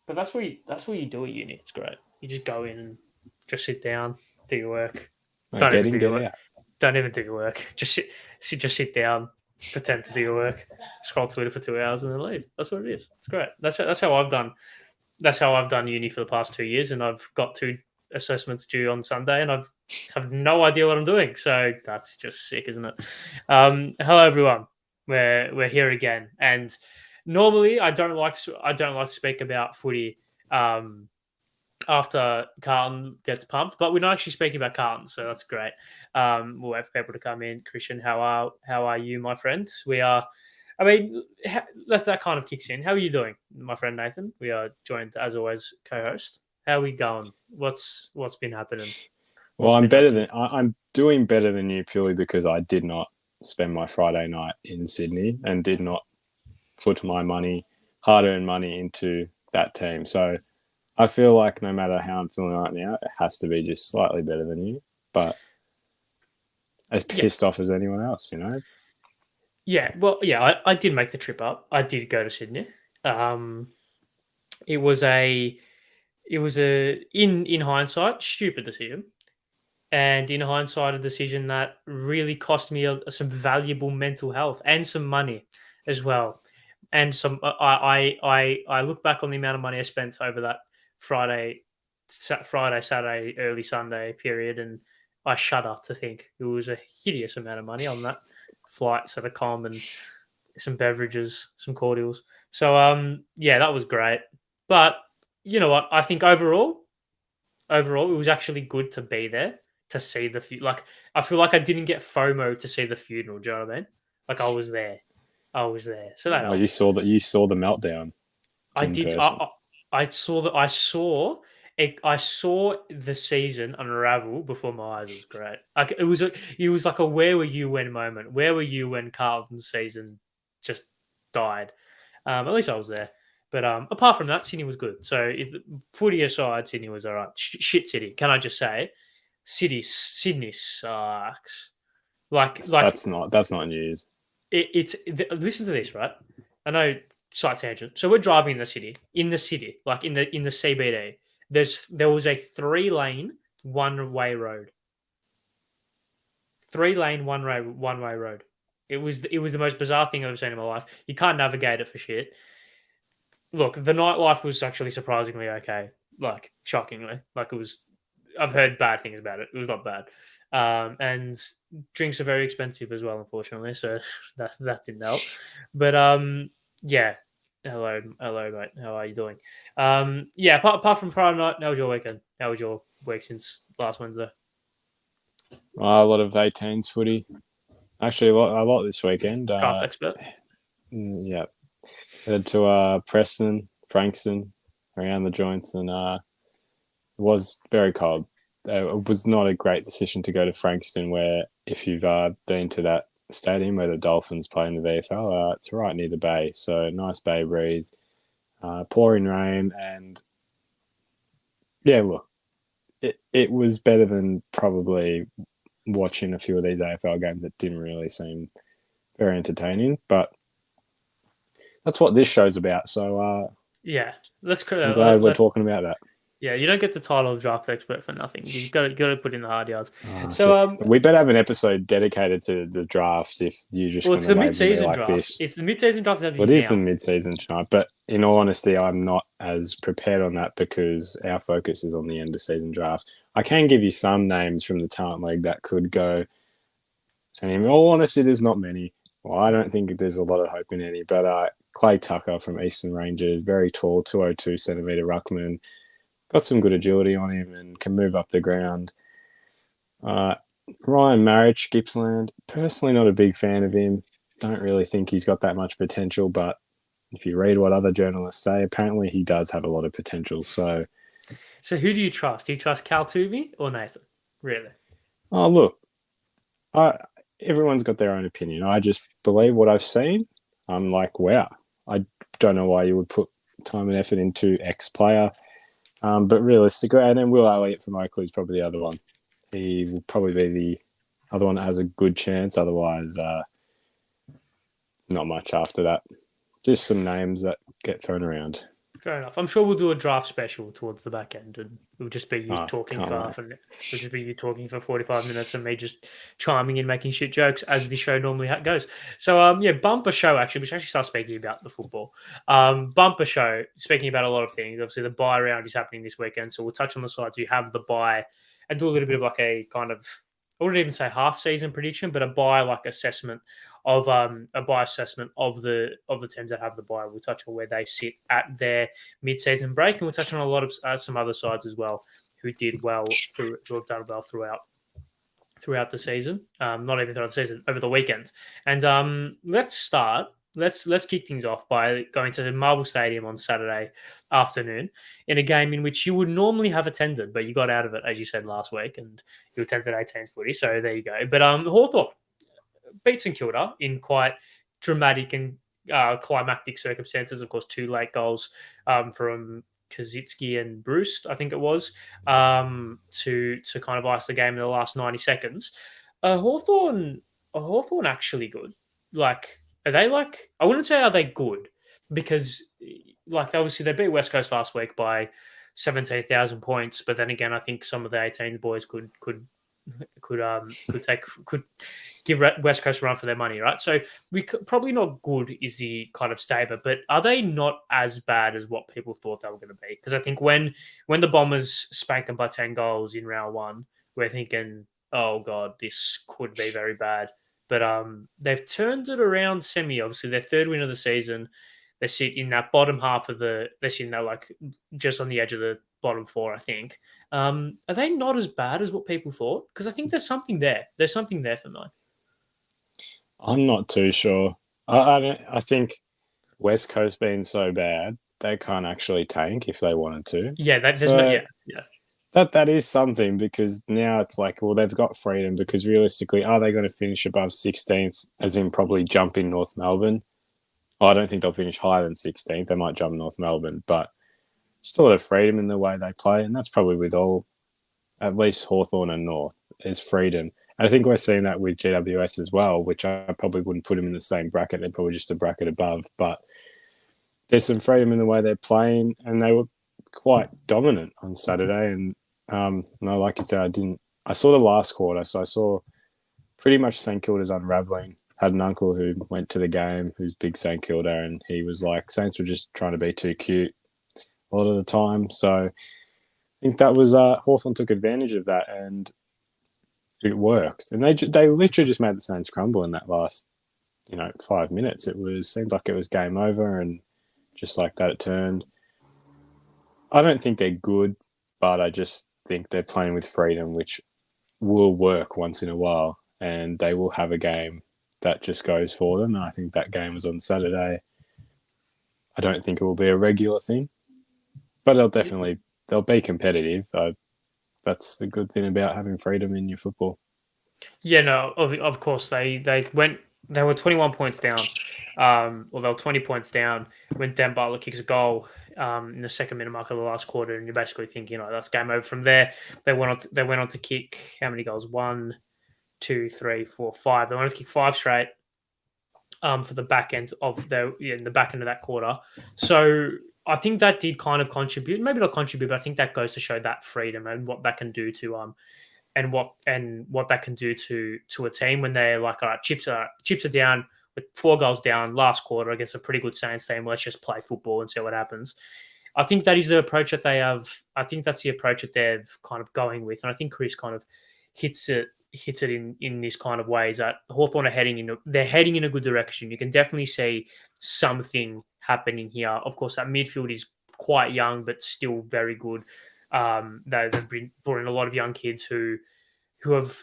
But that's what you do at uni. It's great. You just go in and just sit down, do your work. Like, Don't get even in, do your get work. out. Don't even do your work. Just sit down, pretend to do your work, scroll Twitter for 2 hours, and then leave. That's what it is. It's great. That's how I've done. That's how I've done uni for the past 2 years, and I've got two assessments due on Sunday, and I've have no idea what I'm doing. So that's just sick, isn't it? Hello everyone. We're here again, and normally I don't like to speak about footy um, after Carlton gets pumped, but we're not actually speaking about Carlton, so that's great. We'll wait for people to come in. Christian, how are you, my friend? We are. I mean, that kind of kicks in. How are you doing, my friend Nathan? We are joined as always, co-host. How are we going? What's been happening? Well, What's been happening? I'm doing better than you purely because I did not spend my Friday night in Sydney and did not put my money, hard-earned money, into that team. So I feel like no matter how I'm feeling right now, it has to be just slightly better than you, but as Yeah, pissed off as anyone else, you know? yeah. Well, yeah. I did make the trip up. I did go to Sydney. Um, it was a in hindsight stupid decision, and in hindsight, a decision that really cost me some valuable mental health and some money as well. And some, I look back on the amount of money I spent over that Friday, Saturday, early Sunday period, and I shudder to think it was a hideous amount of money on that flights at a com and some beverages, some cordials. So, yeah, that was great. But you know what? I think overall, it was actually good to be there to see like I feel like I didn't get FOMO to see the funeral. Do you know what I mean? Like I was there, so that Oh, you helped. saw that. You saw the meltdown I in did. person. I saw that. I saw the season unravel before my eyes. It was great. Like it was like a where were you when moment. Where were you when Carlton's season just died? At least I was there. But apart from that, Sydney was good. So if footy aside, Sydney was all right. Shit City. Can I just say, Sydney sucks. Like That's not news. listen to this, right? I know slight tangent. So we're driving in the city, like in the CBD. There was a 3 lane one way road, 3 lane one way road. It was the most bizarre thing I've ever seen in my life. You can't navigate it for shit. Look, the nightlife was actually surprisingly okay. Like shockingly, like it was. I've heard bad things about it. It was not bad, and drinks are very expensive as well, unfortunately. So that didn't help. But yeah. Hello, mate. How are you doing? Yeah. Apart from Friday night, how was your weekend? How was your week since last Wednesday? A lot of 18s footy. Actually, a lot this weekend. Draft expert. Yeah, headed to Preston, Frankston, around the joints, and it was very cold. It was not a great decision to go to Frankston, where if you've been to that stadium where the Dolphins play in the VFL, it's right near the bay. So nice bay breeze, pouring rain, and yeah, look, it was better than probably watching a few of these AFL games that didn't really seem very entertaining. But that's what this show's about. So Yeah. Let's I'm glad we're let's talking about that. Yeah, you don't get the title of draft expert for nothing. You got to put in the hard yards. So So we better have an episode dedicated to the draft if you're just well, going it's to the label me mid-season like draft. this. It's the mid-season draft Well, happening it is the now. mid-season tonight, but in all honesty, I'm not as prepared on that because our focus is on the end of season draft. I can give you some names from the talent league that could go, and in all honesty, there's not many. Well, I don't think there's a lot of hope in any, but Clay Tucker from Eastern Rangers, very tall, 202 centimetre ruckman, got some good agility on him and can move up the ground. Uh, Ryan Marich, Gippsland, personally not a big fan of him. Don't really think he's got that much potential, but if you read what other journalists say, apparently he does have a lot of potential. So, So who do you trust? Do you trust Cal Toomey or Nathan? Really? oh look, I, everyone's got their own opinion. I just believe what I've seen. I'm like, wow, I don't know why you would put time and effort into X player, but realistically, and then Will Elliott from Oakley is probably the other one. He will probably be the other one that has a good chance. Otherwise, not much after that. Just some names that get thrown around. Fair enough. I'm sure we'll do a draft special towards the back end, and it'll just be you Oh, talking can't for wait. it'll just be you talking for 45 minutes and me just chiming in, making shit jokes as the show normally goes. So, yeah, bumper show actually, we should actually start speaking about the football. Bumper show, speaking about a lot of things. Obviously, the bye round is happening this weekend, so we'll touch on the sides who have the bye and do a little bit of like a kind of, I wouldn't even say half season prediction, but a bye like assessment of a bye assessment of the teams that have the bye. We'll touch on where they sit at their mid-season break, and we'll touch on a lot of some other sides as well who did well who have done well throughout the season. Not even throughout the season, over the weekend. And let's start. Let's kick things off by going to the Marvel Stadium on Saturday afternoon in a game in which you would normally have attended, but you got out of it, as you said last week, and you attended 18's footy. So there you go. But Hawthorn beat St Kilda in quite dramatic and climactic circumstances. Of course, 2 late goals from Kazitsky and Bruce, I think it was, to kind of ice the game in the last 90 seconds. Hawthorn actually good? Like, are they like? I wouldn't say are they good because, like, obviously they beat West Coast last week by 17,000 points, but then again, I think some of the 18 boys could give West Coast a run for their money, right? So probably not good is the kind of statement, but are they not as bad as what people thought they were going to be? Because I think when the Bombers spank them by 10 goals in round one, we're thinking, oh god, this could be very bad. But they've turned it around semi. Obviously, their 3rd win of the season. They sit in that bottom half of the. They sit in that like just on the edge of the bottom 4, I think. Are they not as bad as what people thought? Because I think there's something there. There's something there for me. I'm not too sure. I think West Coast being so bad, they can't actually tank if they wanted to. Yeah, yeah. That is something because now it's like, well, they've got freedom because realistically, are they going to finish above 16th, as in probably jump in North Melbourne? Well, I don't think they'll finish higher than 16th. They might jump North Melbourne, but still have freedom in the way they play, and that's probably with all, at least Hawthorn and North, is freedom. And I think we're seeing that with GWS as well, which I probably wouldn't put them in the same bracket. They're probably just a bracket above, but there's some freedom in the way they're playing, and they were quite dominant on Saturday. And no, like you said, I saw the last quarter, so I saw pretty much St Kilda's unravelling. Had an uncle who went to the game, who's big St Kilda, and he was like, Saints were just trying to be too cute a lot of the time. So I think that was Hawthorn took advantage of that, and it worked. And they literally just made the Saints crumble in that last 5 minutes. Seemed like it was game over, and just like that it turned. I don't think they're good, but I just think they're playing with freedom, which will work once in a while, and they will have a game that just goes for them. And I think that game was on Saturday. I don't think it will be a regular thing, but they'll be competitive. That's the good thing about having freedom in your football. Yeah, no, of course they were 21 points down, or they were 20 points down when Dan Butler kicks a goal in the 2nd minute mark of the last quarter, and you basically think that's game over. From there, they went on to kick how many goals? 1, 2, 3, 4, 5. They wanted to kick 5 straight for the back end of the back end of that quarter. So I think that did kind of contribute, maybe not contribute, but I think that goes to show that freedom and what that can do to and what that can do to a team when they're like, all right, chips are down with 4 goals down last quarter against a pretty good Saints team. Let's just play football and see what happens. I think that is the approach that they have. I think that's the approach that they're kind of going with, and I think Chris kind of hits it in this kind of ways that Hawthorn are heading in a good direction. You can definitely see something happening here. Of course, that midfield is quite young, but still very good. They've brought in a lot of young kids who have.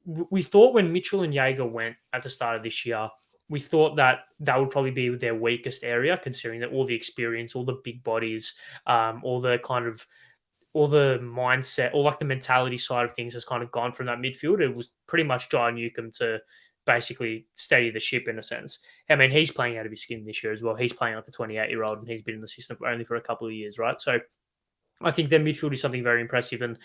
We thought when Mitchell and Jaeger went at the start of this year, we thought that would probably be their weakest area, considering that all the experience, all the big bodies, all the mindset, or like the mentality side of things has kind of gone from that midfield. It was pretty much John Newcomb to basically steady the ship in a sense. I mean, he's playing out of his skin this year as well. He's playing like a 28-year-old, and he's been in the system only for a couple of years, right? So I think their midfield is something very impressive. And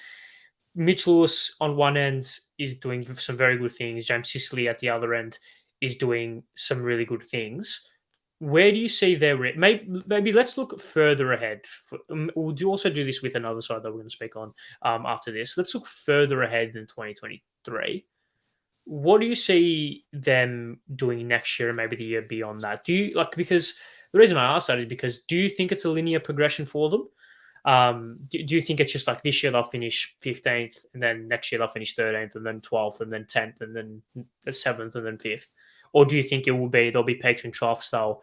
Mitch Lewis on one end is doing some very good things. James Sicily at the other end is doing some really good things. where do you see their maybe let's look further ahead. We'll also do this with another side that we're going to speak on after this. Let's look further ahead than 2023. What do you see them doing next year and maybe the year beyond that? Do you because the reason I ask that is because do you think it's a linear progression for them? Do you think it's just like this year they'll finish 15th and then next year they'll finish 13th and then 12th and then 10th and then 7th and then 5th? Or do you think there'll be peaks and troughs, they'll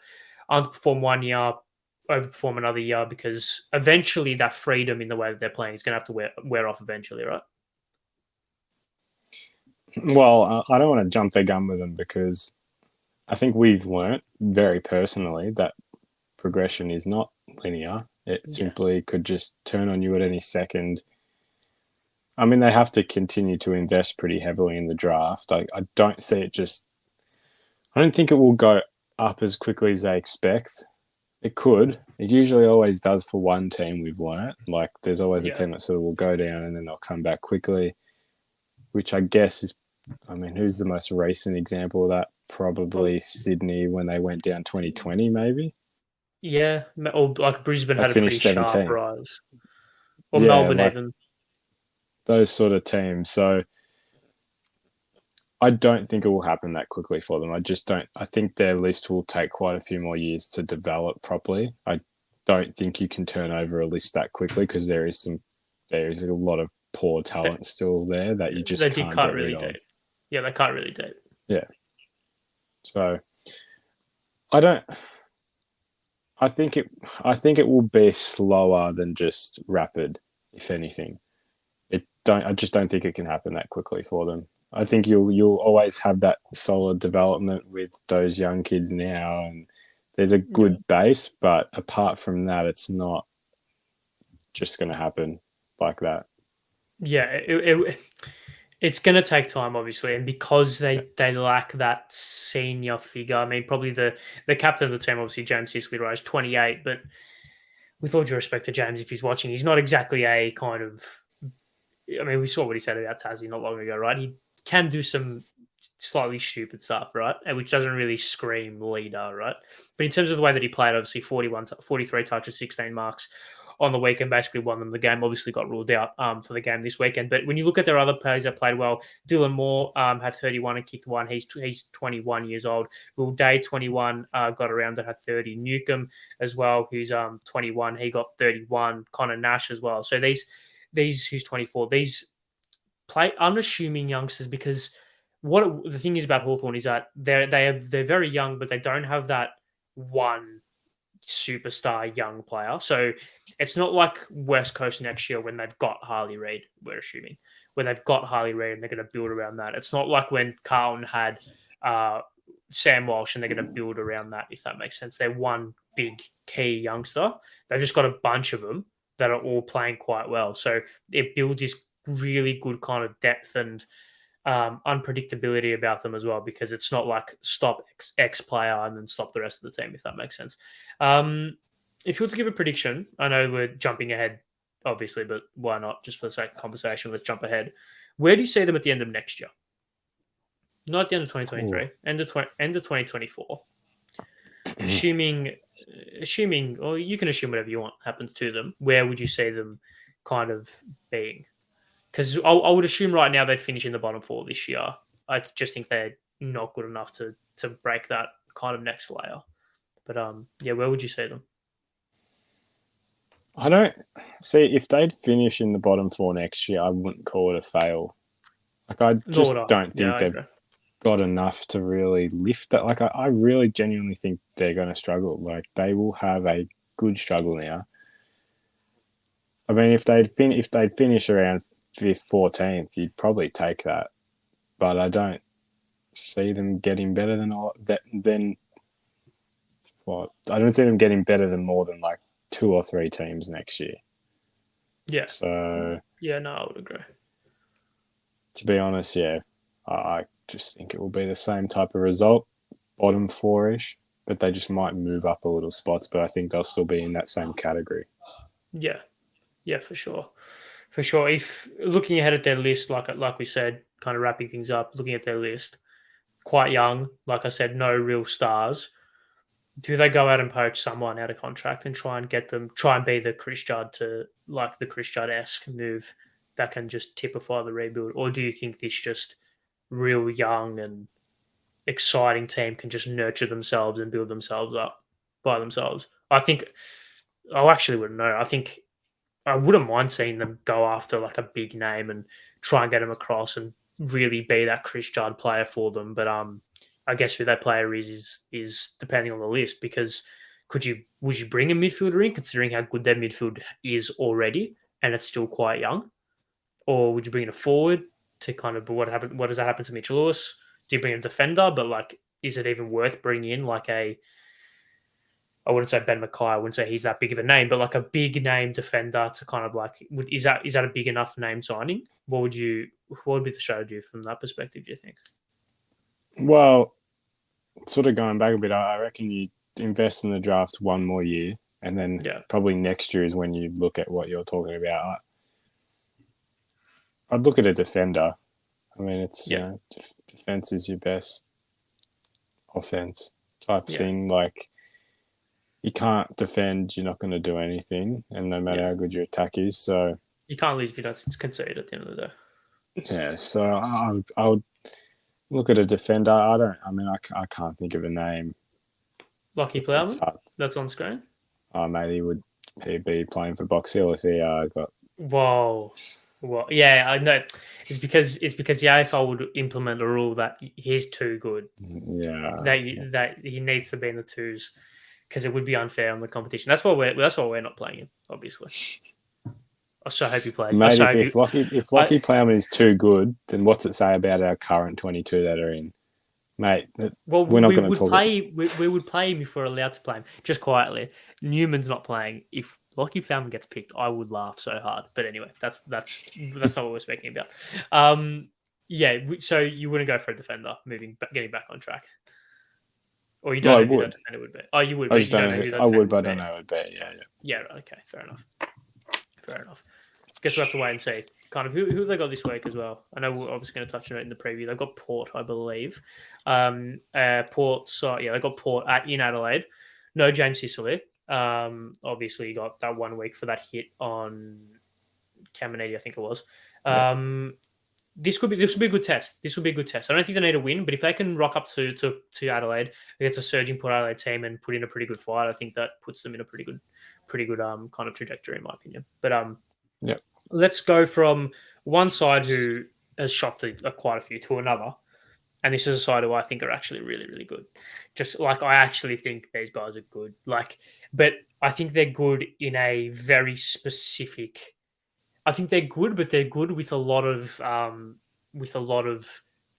underperform one year, overperform another year, because eventually that freedom in the way that they're playing is going to have to wear off eventually, right? Well, I don't want to jump the gun with them because I think we've learnt very personally that progression is not linear. It simply could just turn on you at any second. I mean, they have to continue to invest pretty heavily in the draft. I don't see it I don't think it will go up as quickly as they expect. It could. It usually always does for one team, we've learnt. Like, there's always a team that sort of will go down and then they'll come back quickly, which I guess is, I mean, who's the most recent example of that? Probably Sydney when they went down 2020, maybe? Yeah, or like Brisbane had a pretty 17th. sharp rise. Or Melbourne even. Those sort of teams. So I don't think it will happen that quickly for them. I just don't. I think their list will take quite a few more years to develop properly. I don't think you can turn over a list that quickly because there is a lot of poor talent still there that you just can't get rid of. Yeah, they can't really date. Yeah. So I think it will be slower than just rapid, if anything. I just don't think it can happen that quickly for them. I think you'll always have that solid development with those young kids now, and there's a good base, but apart from that, it's not just going to happen like that. Yeah, it's going to take time, obviously, and because they lack that senior figure. I mean, probably the captain of the team, obviously James Sicily, is 28, but with all due respect to James, if he's watching, he's not exactly a kind of. I mean, we saw what he said about Tassie not long ago, right? He can do some slightly stupid stuff, right? And which doesn't really scream leader, right? But in terms of the way that he played, obviously 43 touches, 16 marks on the weekend, basically won them the game. Obviously got ruled out for the game this weekend. But when you look at their other players that played well, Dylan Moore had 31 and kicked one. He's 21 years old. Will Day, 21, got around that had 30. Newcomb as well, who's 21, he got 31. Connor Nash as well. So these who's 24, these play unassuming youngsters, because what the thing is about Hawthorn is that they're very young, but they don't have that one superstar young player. So it's not like West Coast next year when they've got Harley Reid, we're assuming, when they've got Harley Reid and they're going to build around that. It's not like when Carlton had Sam Walsh and they're going to build around that, if that makes sense. They're one big key youngster. They've just got a bunch of them that are all playing quite well. So it builds this really good kind of depth and unpredictability about them as well, because it's not like stop X player and then stop the rest of the team, if that makes sense. If you were to give a prediction, I know we're jumping ahead, obviously, but why not? Just for the sake of conversation, let's jump ahead. Where do you see them at the end of next year? Not at the end of 2023, end of 2024. Assuming, or you can assume whatever you want happens to them, where would you see them kind of being? Because I would assume right now they'd finish in the bottom four this year. I just think they're not good enough to break that kind of next layer. But where would you see them? I don't see, if they'd finish in the bottom four next year, I wouldn't call it a fail. Like, I just don't think they've got enough to really lift that. Like, I really genuinely think they're going to struggle. Like, they will have a good struggle now. I mean, if they'd finish around 5th, 14th, you'd probably take that. But I don't see them getting better than what? I don't see them getting better than more than like 2 or 3 teams next year. Yeah. So yeah, no, I would agree. To be honest, yeah, I just think it will be the same type of result, bottom 4-ish, but they just might move up a little spots. But I think they'll still be in that same category. Yeah, for sure. For sure. If looking ahead at their list, like we said, kind of wrapping things up, looking at their list, quite young, like I said, no real stars. do they go out and poach someone out of contract and try and be the Chris Judd the Chris Judd-esque move that can just typify the rebuild? Or do you think this just real young and exciting team can just nurture themselves and build themselves up by themselves? I think I actually wouldn't know. I think I wouldn't mind seeing them go after like a big name and try and get him across and really be that Chris Judd player for them. But I guess who that player is depending on the list, because would you bring a midfielder in considering how good their midfield is already and it's still quite young, or would you bring in a forward to kind of what does that happen to Mitch Lewis? Do you bring a defender? But like, is it even worth bringing in like I wouldn't say Ben Mackay. I wouldn't say he's that big of a name, but like a big name defender to kind of like, is that a big enough name signing? What would be the strategy from that perspective, do you think? Well, sort of going back a bit, I reckon you invest in the draft one more year, and then probably next year is when you look at what you're talking about. I'd look at a defender. I mean, it's defense is your best offense type thing. Like, you can't defend, you're not going to do anything, and no matter how good your attack is, so you can't lose if you don't concede at the end of the day. Yeah, so I would look at a defender. I can't think of a name. Lockie Plowman? That's on screen? Oh, mate, he would be playing for Box Hill if he got. Whoa. Well, yeah, I know. It's because the AFL would implement a rule that he's too good. Yeah. That he needs to be in the twos, because it would be unfair on the competition. That's why we're not playing him, obviously. I so hope he plays. Mate, if Lockie Plowman is too good, then what's it say about our current 22 that are in? Mate, we're not going to talk. We would play him if we're allowed to play him, just quietly. Newman's not playing. If Lockie Plowman gets picked, I would laugh so hard. But anyway, that's not what we're speaking about. So you wouldn't go for a defender getting back on track, or you don't know who that defender would be. Oh, you would. I just don't know who that defender would, but I don't know who it would be. Yeah. Okay. Fair enough. Guess we'll have to wait and see. Kind of who they got this week as well. I know we're obviously going to touch on it in the preview. They've got Port, I believe. Port. So yeah, they got Port in Adelaide. No James Sicily. Obviously, you got that 1 week for that hit on Caminiti, I think it was. This would be a good test. I don't think they need a win, but if they can rock up to Adelaide against a surging Port Adelaide team and put in a pretty good fight, I think that puts them in a pretty good kind of trajectory, in my opinion. But let's go from one side who has shot to quite a few to another, and this is a side who I think are actually really, really good. Just like, I actually think these guys are good. But I think they're good in a very specific. I think they're good, but they're good with a lot of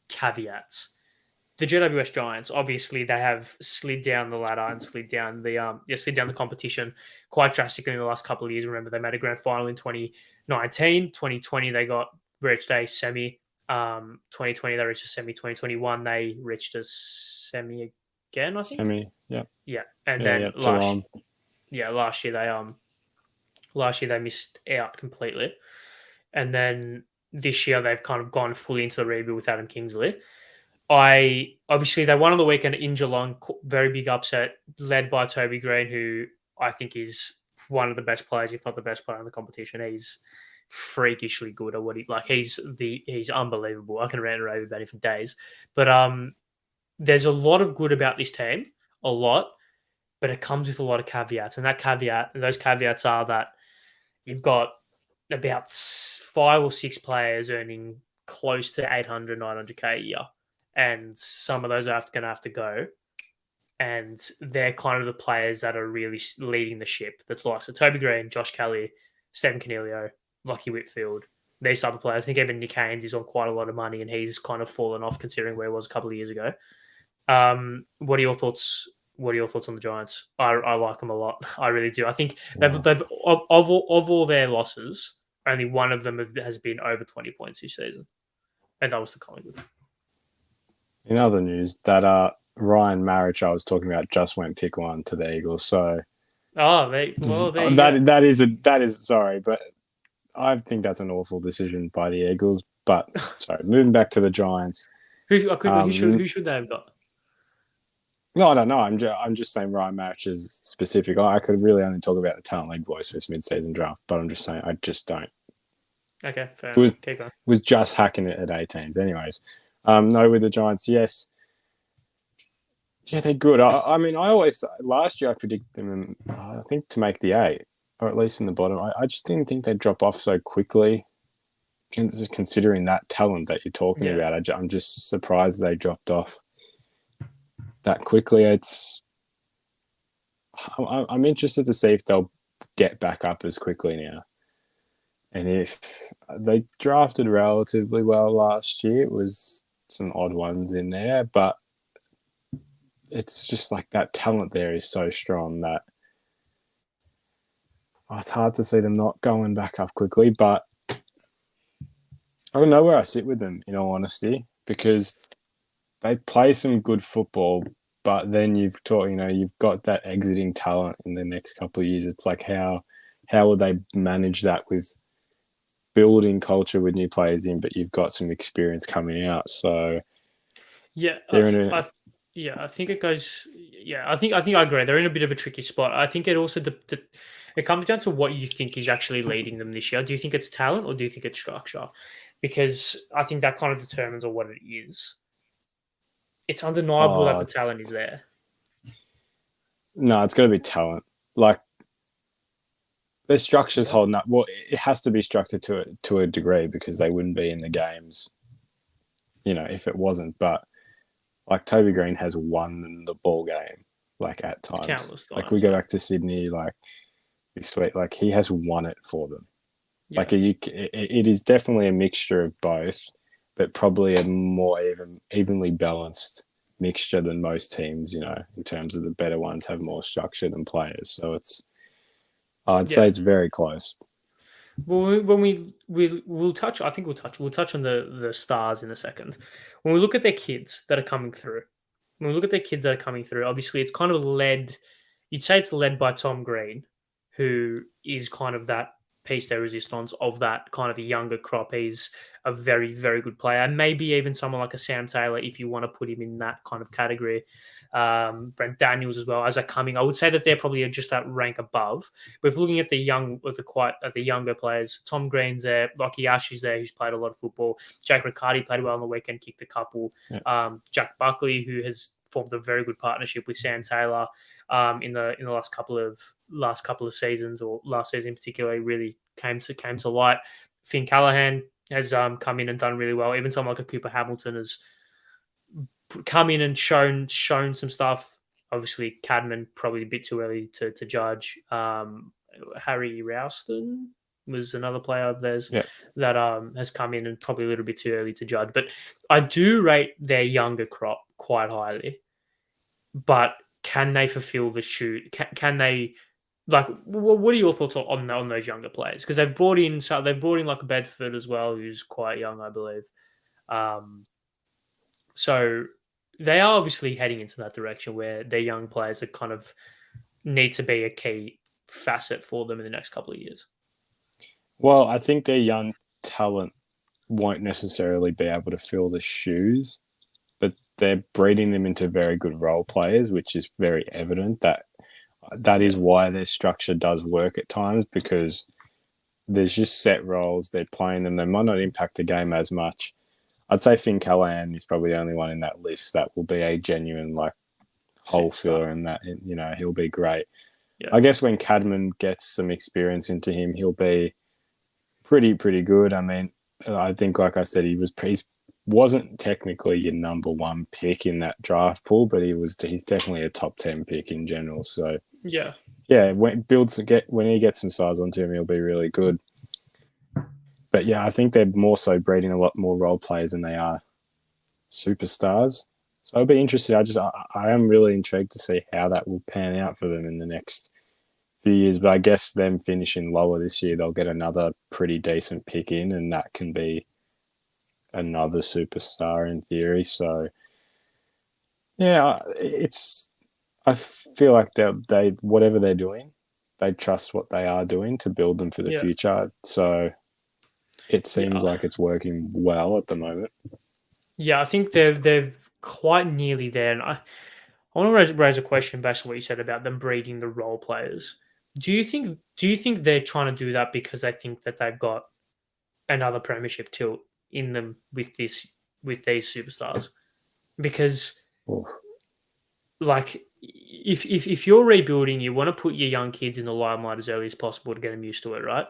caveats. The GWS Giants, obviously, they have slid down the ladder and slid down the competition quite drastically in the last couple of years. Remember, they made a grand final in 2019. 2020, they reached a semi. 2020, they reached a semi. 2021, they reached a semi again, I think. Semi, yeah. Yeah, and then last year they missed out completely, and then this year they've kind of gone fully into the rebuild with Adam Kingsley. Obviously they won on the weekend in Geelong, very big upset, led by Toby Green, who I think is one of the best players, if not the best player in the competition. He's freakishly good at what he's unbelievable. I can rant and rave about him for days. But there's a lot of good about this team, a lot, but it comes with a lot of caveats. And those caveats are that you've got about 5 or 6 players earning close to 800, 900K a year. And some of those are going to have to go. And they're kind of the players that are really leading the ship. That's like Toby Green, Josh Kelly, Stephen Coniglio, Lockie Whitfield, these type of players. I think even Nick Haynes is on quite a lot of money, and he's kind of fallen off considering where he was a couple of years ago. What are your thoughts? What are your thoughts on the Giants? I like them a lot. I really do. I think they've of all their losses, only one of them has been over 20 points this season, and that was the Collingwood. In other news, that Ryan Marich I was talking about just went pick 1 to the Eagles. So, that is sorry, but I think that's an awful decision by the Eagles. But sorry, moving back to the Giants. Who should they have got? No, no, no. I'm just saying Ryan Marich is specific. I could really only talk about the talent league boys for this mid-season draft, but I'm just saying I just don't. Okay, fair Was enough. Keep going. was just hacking it at 18s. Anyways, no, with the Giants, yes. Yeah, they're good. I mean, I always last year I predicted them, I think, to make the eight, or at least in the bottom. I just didn't think they'd drop off so quickly. Considering that talent that you're talking Yeah. about, I'm just surprised they dropped off that quickly. I'm interested to see if they'll get back up as quickly now. And if they drafted relatively well last year, it was some odd ones in there, but it's just like that talent there is so strong that it's hard to see them not going back up quickly. But I don't know where I sit with them, in all honesty, because they play some good football, but then you've got that exiting talent in the next couple of years. It's like how will they manage that with building culture with new players in, but you've got some experience coming out. So Yeah, they're in a I think it goes. Yeah, I think I agree. They're in a bit of a tricky spot. I think it also it comes down to what you think is actually leading them this year. Do you think it's talent or do you think it's structure? Because I think that kind of determines on what it is. It's undeniable that the talent is there. no, it's got to be talent. Like their structure's holding up. Well, it has to be structured to a degree because they wouldn't be in the games, if it wasn't. But like Toby Green has won them the ball game, like at times. Countless times. Like we go back to Sydney, like this week, like he has won it for them. Yeah. Like it is definitely a mixture of both, but probably a more evenly balanced mixture than most teams, in terms of the better ones have more structure than players. So I'd say it's very close. Well, when we'll touch, I think we'll touch on the stars in a second. When we look at their kids that are coming through, obviously it's kind of you'd say it's led by Tom Green, who is kind of that piece de resistance of that kind of a younger crop. He's a very, very good player. And maybe even someone like a Sam Taylor, if you want to put him in that kind of category. Brent Daniels as well, as they're coming. I would say that they're probably just that rank above. But if looking at the younger players, Tom Green's there, Lockie Ashley's there, who's played a lot of football. Jake Riccardi played well on the weekend, kicked a couple. Yeah. Jack Buckley, who has formed a very good partnership with Sam Taylor in the last couple of seasons, or last season in particular, really came to light. Finn Callahan has come in and done really well. Even someone like a Cooper Hamilton has come in and shown some stuff. Obviously, Cadman probably a bit too early to judge. Harry Ralston was another player of theirs that has come in and probably a little bit too early to judge. But I do rate their younger crop quite highly. But can they fulfill the shoe? Can they? Like, what are your thoughts on those younger players? Because they've brought in like Bedford as well, who's quite young, I believe. So they are obviously heading into that direction where their young players are kind of need to be a key facet for them in the next couple of years. Well, I think their young talent won't necessarily be able to fill the shoes, but they're breeding them into very good role players, which is very evident that is why their structure does work at times, because there's just set roles. They're playing them. They might not impact the game as much. I'd say Finn Callahan is probably the only one in that list that will be a genuine hole filler, and that he'll be great. Yeah. I guess when Cadman gets some experience into him, he'll be pretty good. I mean, I think, like I said, he wasn't technically your number one pick in that draft pool, but he's definitely a top 10 pick in general. So when he gets some size onto him, he'll be really good. But yeah, I think they're more so breeding a lot more role players than they are superstars. So it'll be interesting. I am really intrigued to see how that will pan out for them in the next few years. But I guess them finishing lower this year, they'll get another pretty decent pick in, and that can be another superstar in theory. So yeah, I feel like they whatever they're doing, they trust what they are doing to build them for the future. So it seems like it's working well at the moment. Yeah, I think they're quite nearly there, and I I want to raise a question based on what you said about them breeding the role players. Do you think they're trying to do that because they think that they've got another premiership tilt in them with these superstars? Because Oof. like if you're rebuilding, you want to put your young kids in the limelight as early as possible to get them used to it, right?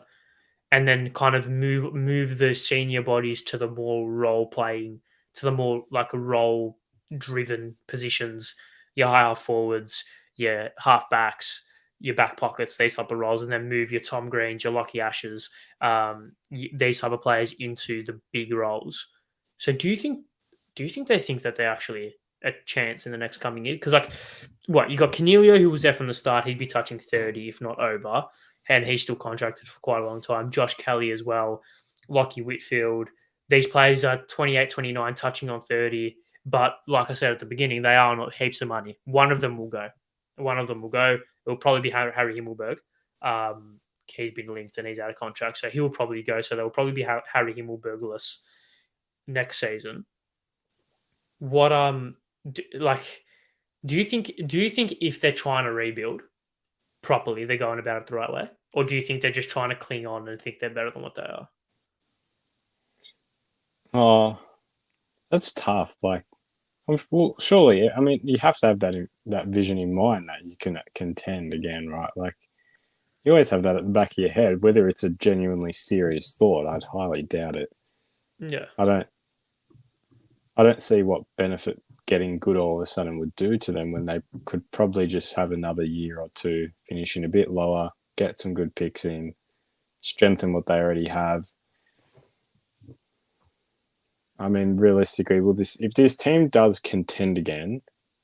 And then kind of move the senior bodies to the more role playing, to the more like role driven positions, your high half forwards, your half backs, your back pockets, these type of roles, and then move your Tom Greens, your Lockie Ashes, these type of players into the big roles. So do you think they think that they're actually a chance in the next coming year? Because like, what you got Cornelio, who was there from the start, he'd be touching 30 if not over, and he's still contracted for quite a long time. Josh Kelly as well, Lockie Whitfield. These players are 28, 29, touching on 30. But like I said at the beginning, they are not heaps of money. One of them will go. One of them will go. It will probably be Harry Himmelberg. He's been linked and he's out of contract, so he will probably go. So there will probably be Harry Himmelbergless next season. What do you think if they're trying to rebuild properly, they're going about it the right way? Or do you think they're just trying to cling on and think they're better than what they are? Oh, that's tough. Like, well, surely, I mean, you have to have that vision in mind that you can contend again, right? Like, you always have that at the back of your head. Whether it's a genuinely serious thought, I'd highly doubt it. Yeah. I don't see what benefit getting good all of a sudden would do to them when they could probably just have another year or two, finishing a bit lower, get some good picks in, strengthen what they already have. I mean, realistically, if this team does contend again,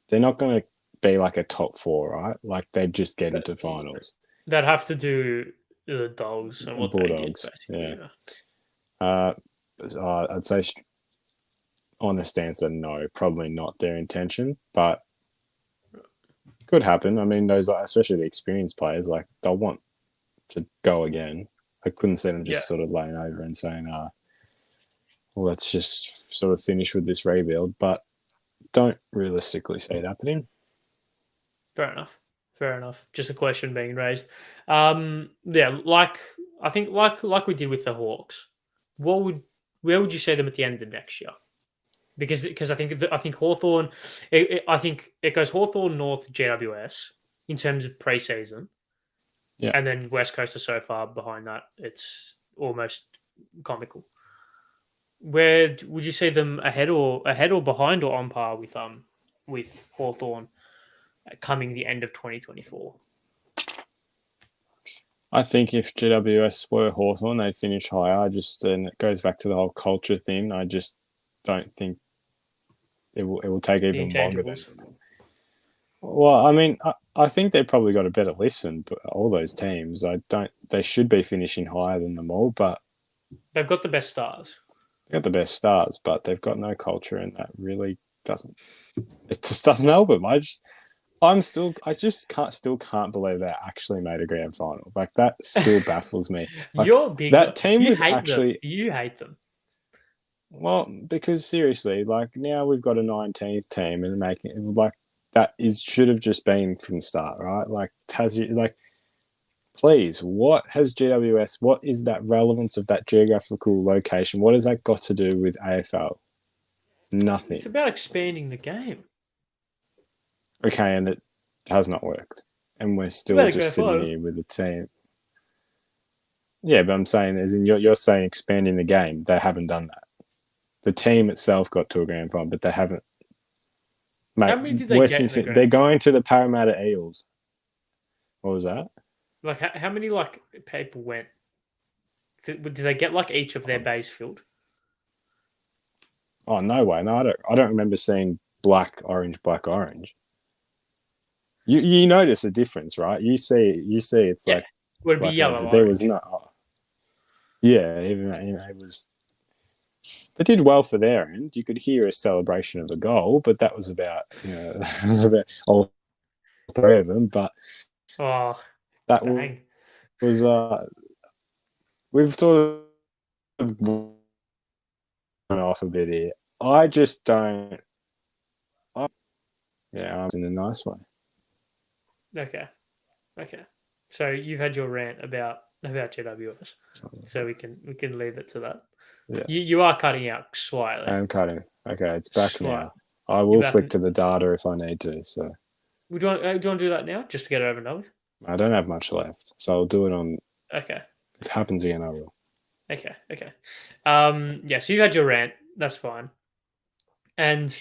they're not going to be like a top four, right? Like they just get into finals. They'd have to do the Dogs and what they did, Bulldogs, basically. yeah. I'd say honest answer, no, probably not their intention, but could happen. I mean, those, especially the experienced players, like they'll want to go again. I couldn't see them just sort of laying over and saying, well, let's just sort of finish with this rebuild, but don't realistically see it happening. Fair enough. Just a question being raised. Like I think, like we did with the Hawks. Where would you see them at the end of next year? Because I think Hawthorn, I think it goes Hawthorn, North, GWS in terms of preseason, and then West Coast are so far behind that it's almost comical. Where would you see them ahead or behind or on par with Hawthorn coming the end of 2024? I think if GWS were Hawthorn, they'd finish higher. And it goes back to the whole culture thing. I just don't think it will take even longer than. Well, I mean, I think they've probably got a better list than all those teams. They should be finishing higher than them all, but they've got the best stars. They've got the best stars, but they've got no culture, and that really doesn't. It just doesn't help them. I just can't believe they actually made a grand final. Like that still baffles me. Like, You're big. That team was actually. You hate them. Well, because seriously, like now we've got a 19th team, and making it like that should have just been from the start, right? Like Tassie, like. Please, what has GWS, what is that relevance of that geographical location? What has that got to do with AFL? Nothing. It's about expanding the game. Okay, and it has not worked. And we're still just sitting here with the team. Yeah, but I'm saying, as in you're saying expanding the game. They haven't done that. The team itself got to a grand final, but they haven't. Mate, how many did they get? They're going to the Parramatta Eels. What was that? Like, how many people went? Did they get each of their bays filled? Oh no way! No, I don't remember seeing black, orange, black, orange. You notice a difference, right? You see, it's like would be yellow. There was no. Yeah, even it was. They did well for their end. You could hear a celebration of a goal, but that was about it was about all three of them. But that was we've sort of gone off a bit here. I just don't. Yeah, in a nice way. Okay. So you've had your rant about GWS, so we can leave it to that. Yes. You are cutting out slightly. I am cutting. Okay, it's back now. I You're will back flick to the data if I need to. So do you want to do that now, just to get it over and done with? I don't have much left, so I'll do it on. Okay. If it happens again, I will. Okay. Yeah. So you had your rant. That's fine. And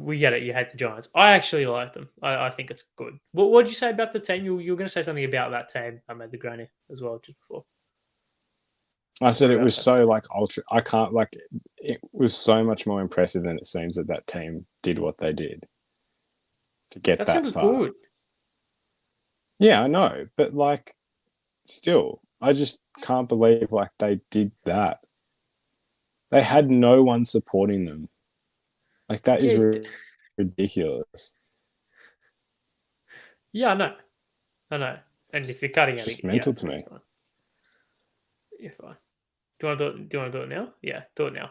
we get it. You hate the Giants. I actually like them. I think it's good. What did you say about the team? You were going to say something about that team. I made the granny as well just before. I said it was so like ultra. I can't like. It was so much more impressive than it seems that team did what they did to get that was far. Good. Yeah, I know, but like, still, I just can't believe like they did that. They had no one supporting them. Like that is ridiculous. Yeah, I know. And if you're cutting It's it, just mental to me. You're fine. Do you want to do it now? Yeah, do it now.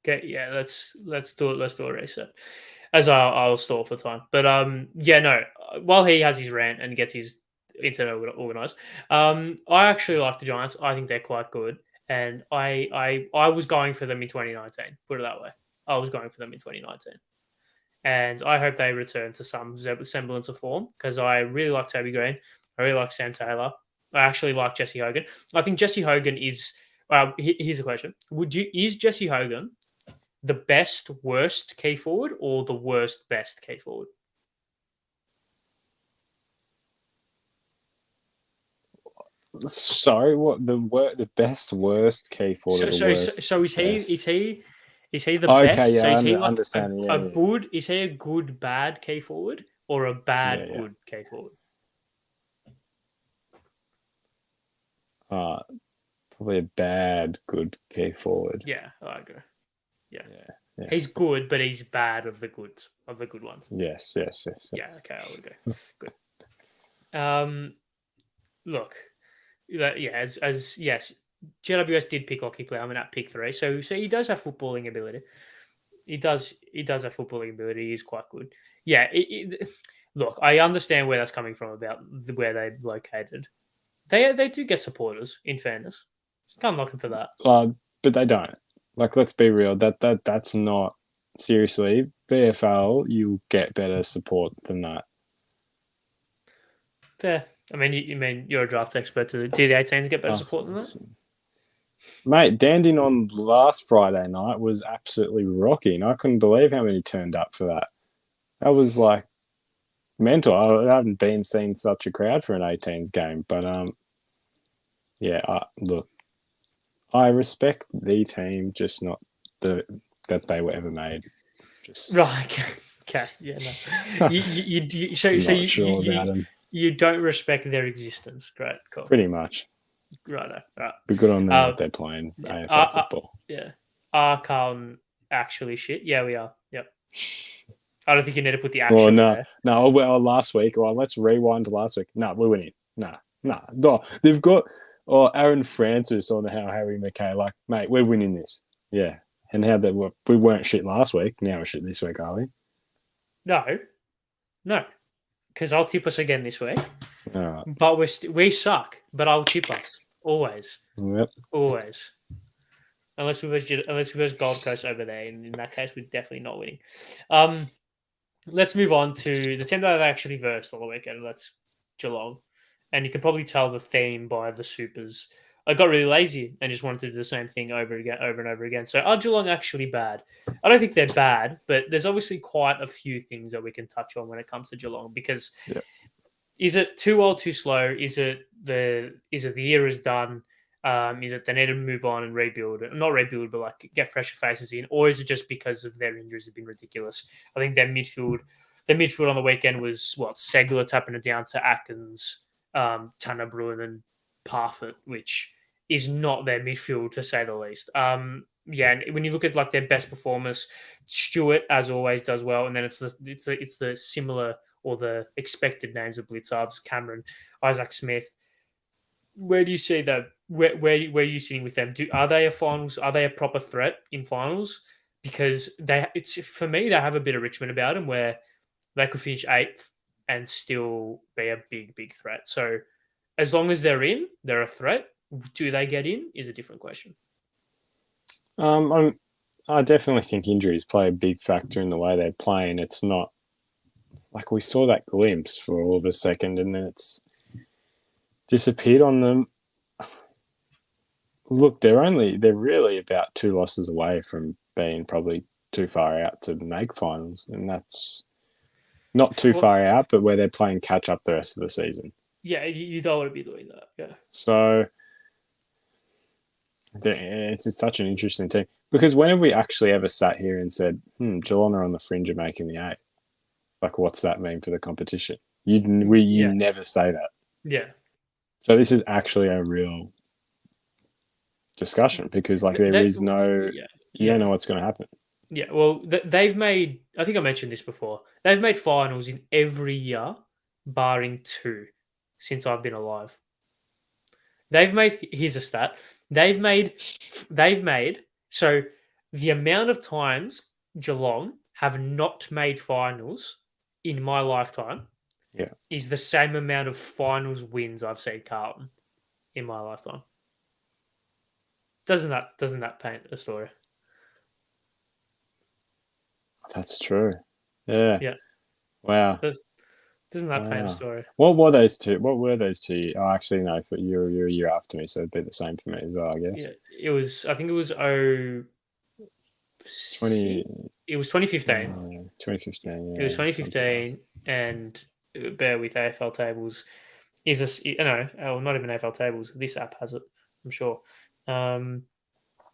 Okay, yeah, let's do it. Let's do a reset. As I'll stall for time. But yeah, no. While he has his rant and gets his internet organized, I actually like the Giants. I think they're quite good, and I was going for them in 2019. Put it that way. I was going for them in 2019, and I hope they return to some semblance of form because I really like Toby Green. I really like Sam Taylor. I actually like Jesse Hogan. I think Jesse Hogan is. Here's a question: is Jesse Hogan the best worst key forward or the worst best key forward? Sorry, what the best worst key forward? So is he the okay, best? Yeah, so is he like understanding. good? Is he a good bad key forward or a bad good key forward? Probably a bad good key forward. Yeah, I agree. Yeah. Yes. He's good, but he's bad of the good ones. Yes. Yeah, okay, I would agree. Good. Look, as yes, GWS did pick Lockie Plowman at pick 3, so he does have footballing ability. He does have footballing ability. He's quite good. Yeah. Look, I understand where that's coming from about where they're located. They do get supporters. In fairness, can't knock them for that. But they don't. Like, let's be real. That's not seriously VFL. You get better support than that. Fair. I mean, you mean you're a draft expert. Do the 18s get better support than that? Mate, Dandin on last Friday night was absolutely rocking. I couldn't believe how many turned up for that. That was like mental. I haven't seen such a crowd for an 18s game, but look, I respect the team, just not that they were ever made. Just right. Okay. Yeah. No. You don't respect their existence. Great. Cool. Pretty much. Right. Be good on them that they're playing AFL football. Yeah. Are Carlton actually shit? Yeah, we are. Yep. I don't think you need to put the action there. No. Well, last week. Well, let's rewind to last week. No, we're winning. No. They've got Aaron Francis on how Harry McKay. Like, mate, we're winning this. Yeah. And how that we weren't shit last week. Now we're shit this week, are we? No. Because I'll tip us again this week. All right. But we suck. But I'll tip us always. Yep. Always. Unless we versus Gold Coast over there, and in that case, we're definitely not winning. Let's move on to the team that I actually versed all the weekend. That's Geelong, and you can probably tell the theme by the supers. I got really lazy and just wanted to do the same thing over and over again. So are Geelong actually bad? I don't think they're bad, but there's obviously quite a few things that we can touch on when it comes to Geelong because is it too old, too slow? Is it the year is done? Is it they need to move on and rebuild? Not rebuild, but like get fresher faces in, or is it just because of their injuries have been ridiculous? I think their midfield on the weekend was Segler tapping it down to Atkins, Tanner Bruin, and Parfitt, which is not their midfield to say the least. And when you look at like their best performers, Stewart as always does well, and then it's the similar or the expected names of Blitzarves, Cameron, Isaac Smith. Where do you see that? Where are you sitting with them? Are they a finals? Are they a proper threat in finals? because for me, they have a bit of Richmond about them where they could finish 8th and still be a big, big threat. So as long as they're in, they're a threat. Do they get in is a different question. I definitely think injuries play a big factor in the way they play, and it's not like we saw that glimpse for all of a second, and then it's disappeared on them. Look, they're really about 2 losses away from being probably too far out to make finals, and that's not too far out, but where they're playing catch up the rest of the season. Yeah, you don't want to be doing that. Yeah. So it's such an interesting team, because when have we actually ever sat here and said, Geelong are on the fringe of making the 8? Like, what's that mean for the competition? You never say that. Yeah. So this is actually a real discussion, because you don't know what's going to happen. Yeah, well, they've made, I think I mentioned this before, they've made finals in every year, barring 2, since I've been alive. Here's a stat, they've made, so the amount of times Geelong have not made finals in my lifetime is the same amount of finals wins I've seen Carlton in my lifetime. Doesn't that paint a story? That's true. Yeah. Yeah. Wow. Doesn't that paint a story? What were those two? Oh, actually, no. For you're a year after me, so it'd be the same for me as well, I guess. Yeah, it was. I think it was 20. It was 2015. 2015. Yeah, it was 2015, and bear with AFL tables. Is this? No, not even AFL tables. This app has it. I'm sure.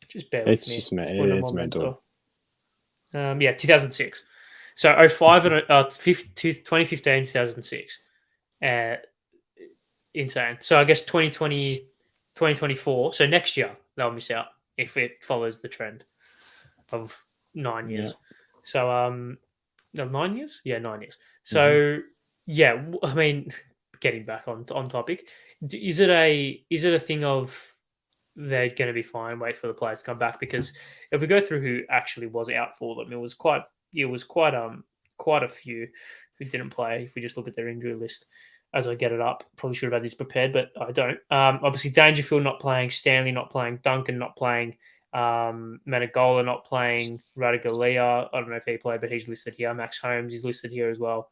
Just bear with me. It's just it's mental. 2006. So 05 and 2015, 2006. Insane. So I guess 2020, 2024. So next year they'll miss out if it follows the trend of 9 years. Yeah. So 9 years? Yeah, 9 years. So I mean, getting back on topic, is it a thing of they're going to be fine, wait for the players to come back? Because if we go through who actually was out for them, it was quite a few who didn't play. If we just look at their injury list as I get it up, probably should have had this prepared, but I don't. Obviously Dangerfield not playing, Stanley not playing, Duncan not playing, Menegola not playing, Radigalia, I don't know if he played, but he's listed here. Max Holmes is listed here as well.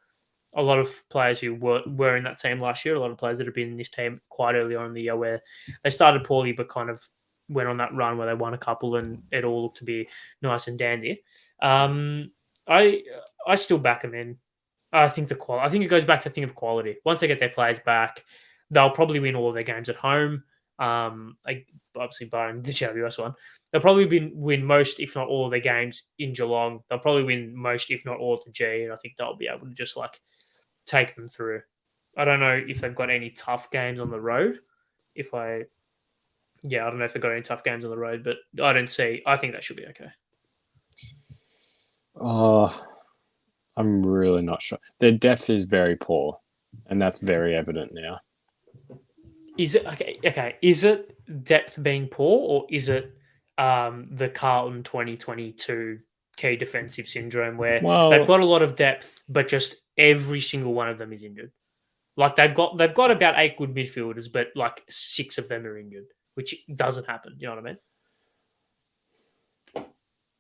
A lot of players who were in that team last year, a lot of players that have been in this team quite early on in the year, where they started poorly but kind of went on that run where they won a couple and it all looked to be nice and dandy. I still back them in. I think it goes back to the thing of quality. Once they get their players back, they'll probably win all of their games at home. Obviously barring the GWS one, they'll probably win most, if not all, of their games in Geelong. They'll probably win most, if not all, at the G, and I think they'll be able to just take them through. I don't know if they've got any tough games on the road. I don't know if they've got any tough games on the road, but I think that should be okay. Oh, I'm really not sure. Their depth is very poor, and that's very evident now. Is it okay? Is it depth being poor, or is it the Carlton 2022 key defensive syndrome where they've got a lot of depth, but just every single one of them is injured? Like they've got about 8 good midfielders, but 6 of them are injured, which doesn't happen. You know what I mean?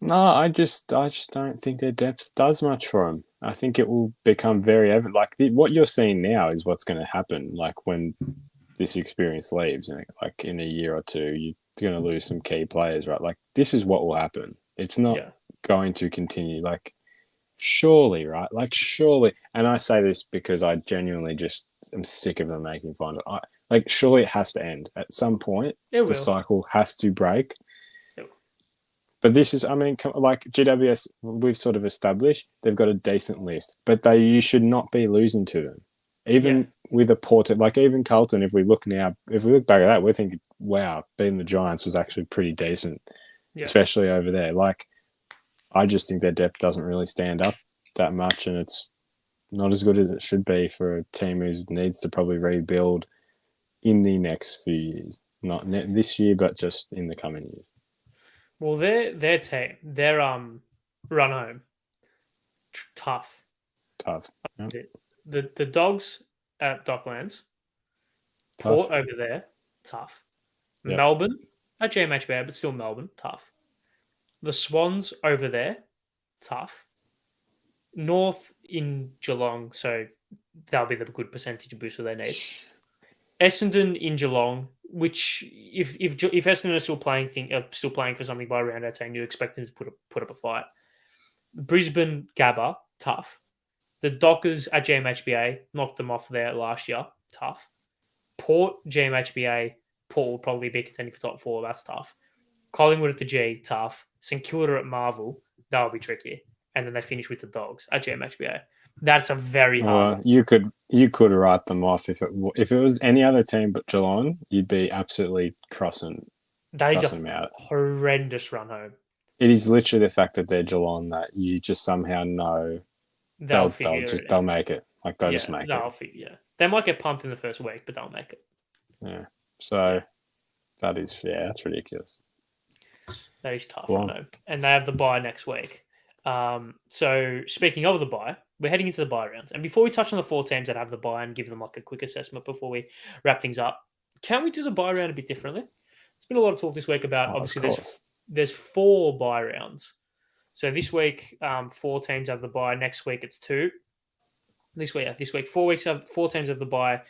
No, I just don't think their depth does much for them. I think it will become very evident. What you're seeing now is what's going to happen. When this experience leaves, in a year or two, you're going to lose some key players, right? This is what will happen. It's not going to continue. Surely, right? Surely. And I say this because I genuinely just am sick of them making finals. Surely it has to end at some point. The cycle has to break. But this is, GWS, we've sort of established they've got a decent list, but you should not be losing to them. Even with a poor team, even Carlton, if we look back at that, we're thinking, wow, beating the Giants was actually pretty decent, especially over there. I just think their depth doesn't really stand up that much, and it's not as good as it should be for a team who needs to probably rebuild in the next few years. Not this year, but just in the coming years. Well, their team, their run home, tough. Tough. Yep. The Dogs at Docklands, Tough. Port over there, tough. Yep. Melbourne at GMHBA, but still Melbourne, tough. The Swans over there, tough. North in Geelong, so that'll be the good percentage booster they need. Essendon in Geelong, which if Essendon are still playing for something by round 18, you expect them to put up a fight. Brisbane Gabba, tough. The Dockers at GMHBA knocked them off there last year, tough. Port GMHBA, Port will probably be contending for top 4. That's tough. Collingwood at the G, tough. St Kilda at Marvel, that'll be tricky. And then they finish with the Dogs at GMHBA. That's a very hard. You could write them off if it was any other team but Geelong, you'd be absolutely crossing them out. Horrendous run home. It is literally the fact that they're Geelong that you just somehow know they'll make it. Like they'll just make it. Yeah, they might get pumped in the first week, but they'll make it. Yeah. So that is that's ridiculous. That is tough, I know. And they have the bye next week. So speaking of the bye, we're heading into the bye rounds. And before we touch on the 4 teams that have the bye and give them like a quick assessment before we wrap things up, can we do the bye round a bit differently? There's been a lot of talk this week about obviously there's 4 bye rounds. So this week, 4 teams have the bye. Next week it's 2. This week 4 teams have the bye.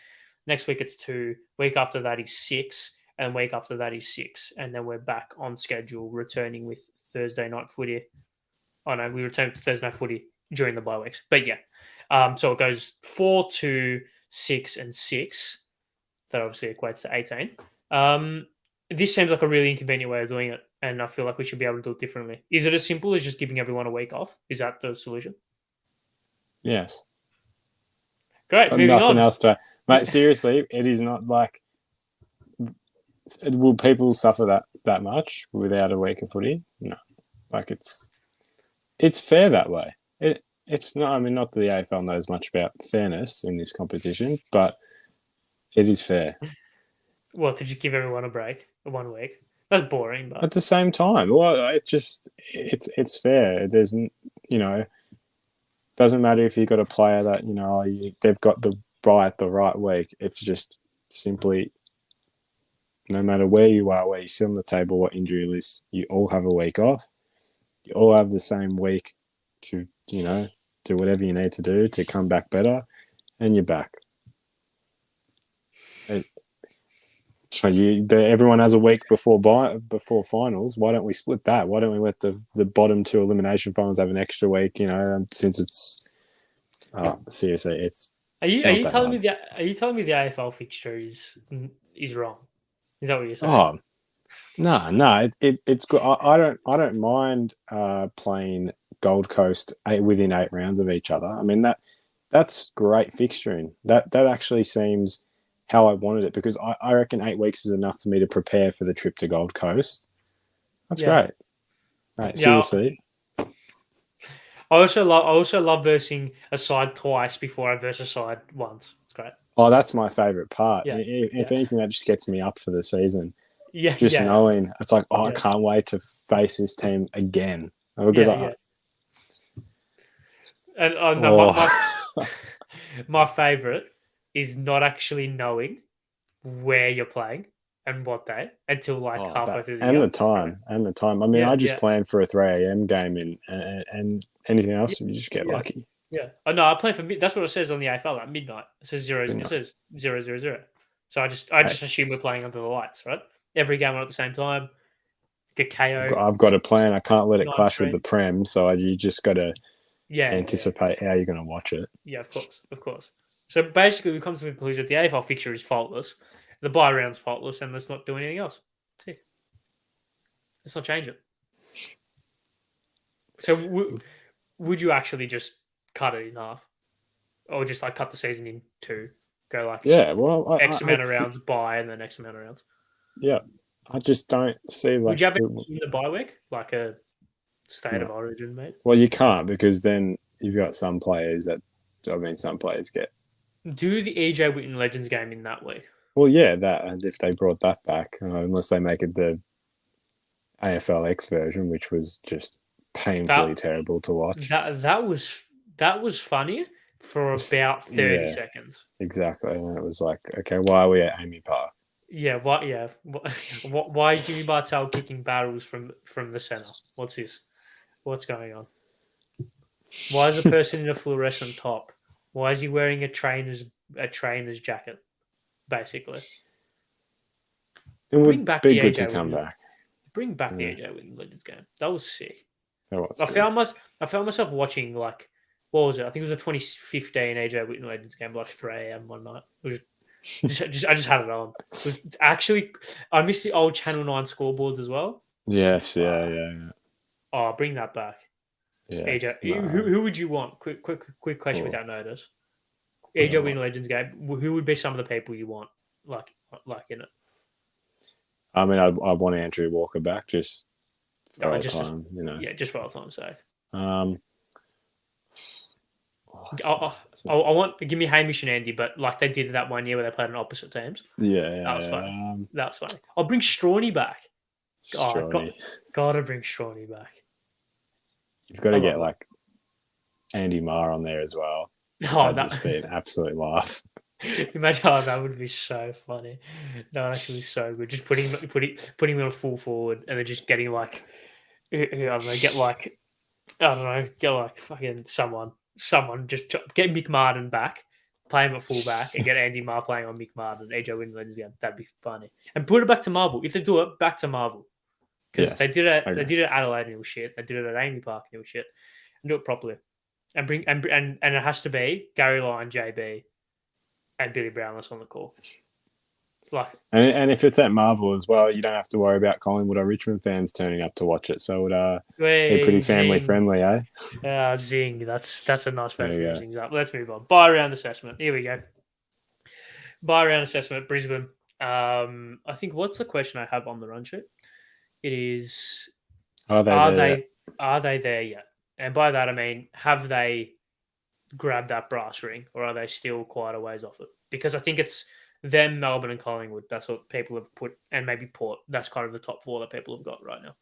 Next week it's 2. Week after that is 6. And week after that is 6. And then we're back on schedule, returning with Thursday night footy. Oh no, we return to Thursday night footy during the bye weeks. But yeah. So it goes 4, 2, 6, and 6. That obviously equates to 18. This seems like a really inconvenient way of doing it. And I feel like we should be able to do it differently. Is it as simple as just giving everyone a week off? Is that the solution? Yes. Great. Moving nothing on. else to mate. Seriously, it is not like. Will people suffer that much without a week of footy? No. Like it's fair that way. It's not. I mean, not that the AFL knows much about fairness in this competition, but it is fair. Well, did you give everyone a break 1 week? That's boring, but at the same time, well, it's fair. There's doesn't matter if you've got a player that they've got the bye at the right week. It's just simply no matter where you are, where you sit on the table, what injury list, you all have a week off. You all have the same week to do whatever you need to do to come back better, and you're back. So everyone has a week before finals. Why don't we split that? Why don't we let the bottom 2 elimination finals have an extra week? Since it's seriously, it's. Are you telling me the AFL fixture is wrong? Is that what you're saying? Oh, no, it's good. I don't mind playing Gold Coast within 8 rounds of each other. I mean that's great fixturing. That actually seems how I wanted it, because I reckon 8 weeks is enough for me to prepare for the trip to Gold Coast. That's great. Right, seriously. I also love versing a side twice before I verse a side once. It's great. Oh, that's my favourite part. Yeah. If anything, that just gets me up for the season. Yeah. Just knowing it's like, I can't wait to face this team again. Because my favourite is not actually knowing where you're playing and what day until halfway through the year. And the time. I mean, I just plan for a 3 a.m. game and anything else, you just get lucky. Yeah. Oh no, I plan for that's what it says on the AFL at midnight. It says 0. It says 0:00. So I just assume we're playing under the lights, right? Every game on at the same time. Get KO. I've got a plan. I can't let it clash with the Prem, so you just got to anticipate how you're going to watch it. Yeah, of course. So basically, we come to the conclusion that the AFL fixture is faultless, the bye round's faultless, and let's not do anything else. Let's not change it. So would you actually just cut it in half, or just cut the season in 2? Go X amount of rounds bye and then X amount of rounds. Yeah, I just don't see Would you have it in the bye week, like a state of origin, mate? Well, you can't, because then you've got some players some players get. Do the EJ Whitten Legends game in that week? Well, yeah, that, and if they brought that back, unless they make it the AFL X version, which was just painfully terrible to watch. That was funny for about 30 Yeah, seconds. exactly. And it was like, okay, why are we at Amy Park? Yeah, what? Yeah, why is Jimmy Bartel kicking barrels from the center? What's this? What's going on? Why is the person in a fluorescent top? Why is he wearing a trainer's jacket? Basically, It bring would back be the good to AJ come Witten. back. Bring back the Yeah, AJ Witten Legends game. That was sick. that was I good. found myself watching like what was it? I think it was a 2015 AJ Witten Legends game, like 3 a.m. one night. It was I just had it on. It was actually I missed the old Channel 9 scoreboards as well. Yes, Uh, yeah. bring that back. AJ, Yes, no. who would you want? Quick question Oh, without notice. AJ oh. Witten Legends game. Who would be some of the people you want? Like in it. I mean, I want Andrew Walker back just for Oh, all just time, you know. yeah, just for all time's sake. Um, I want give me Hamish and Andy, but like they did that one year where they played on opposite teams. That was funny. yeah. That was funny. I'll bring Strawny back. Oh, Strawny. gotta bring Strawny back. You've got I to get love it. like Andy Marr on there as well. Oh, That'd just be an absolute laugh. imagine how that would be so funny. That would actually be so good. Just putting him on a full forward and then just getting like I don't know, get like fucking someone just get Mick Martin back, play him at full back, and get Andy Marr playing on Mick Martin, AJ Winslow again. That'd be funny. And put it back to Marvel. If they do it, back to Marvel. Because Yes, they did it okay. at Adelaide and it was shit. They did it at Amy Park and it was shit. And do it properly. And bring and it has to be Gary Lyon, JB, and Billy Brownless on the call. Like And if it's at Marvel as well, you don't have to worry about Collingwood or Richmond fans turning up to watch it. So it be pretty family zing. friendly, eh? Zing. That's a nice way There to you finish go. things up. Let's move on. Buy round assessment. Here we go. Buy round assessment, Brisbane. I think what's the question I have on the run sheet? It is Are they are there yet? are they there yet? And by that I mean have they grabbed that brass ring or are they still quite a ways off it? Because I think it's them, Melbourne and Collingwood. That's what people have put, and maybe Port. That's kind of the top four that people have got right now.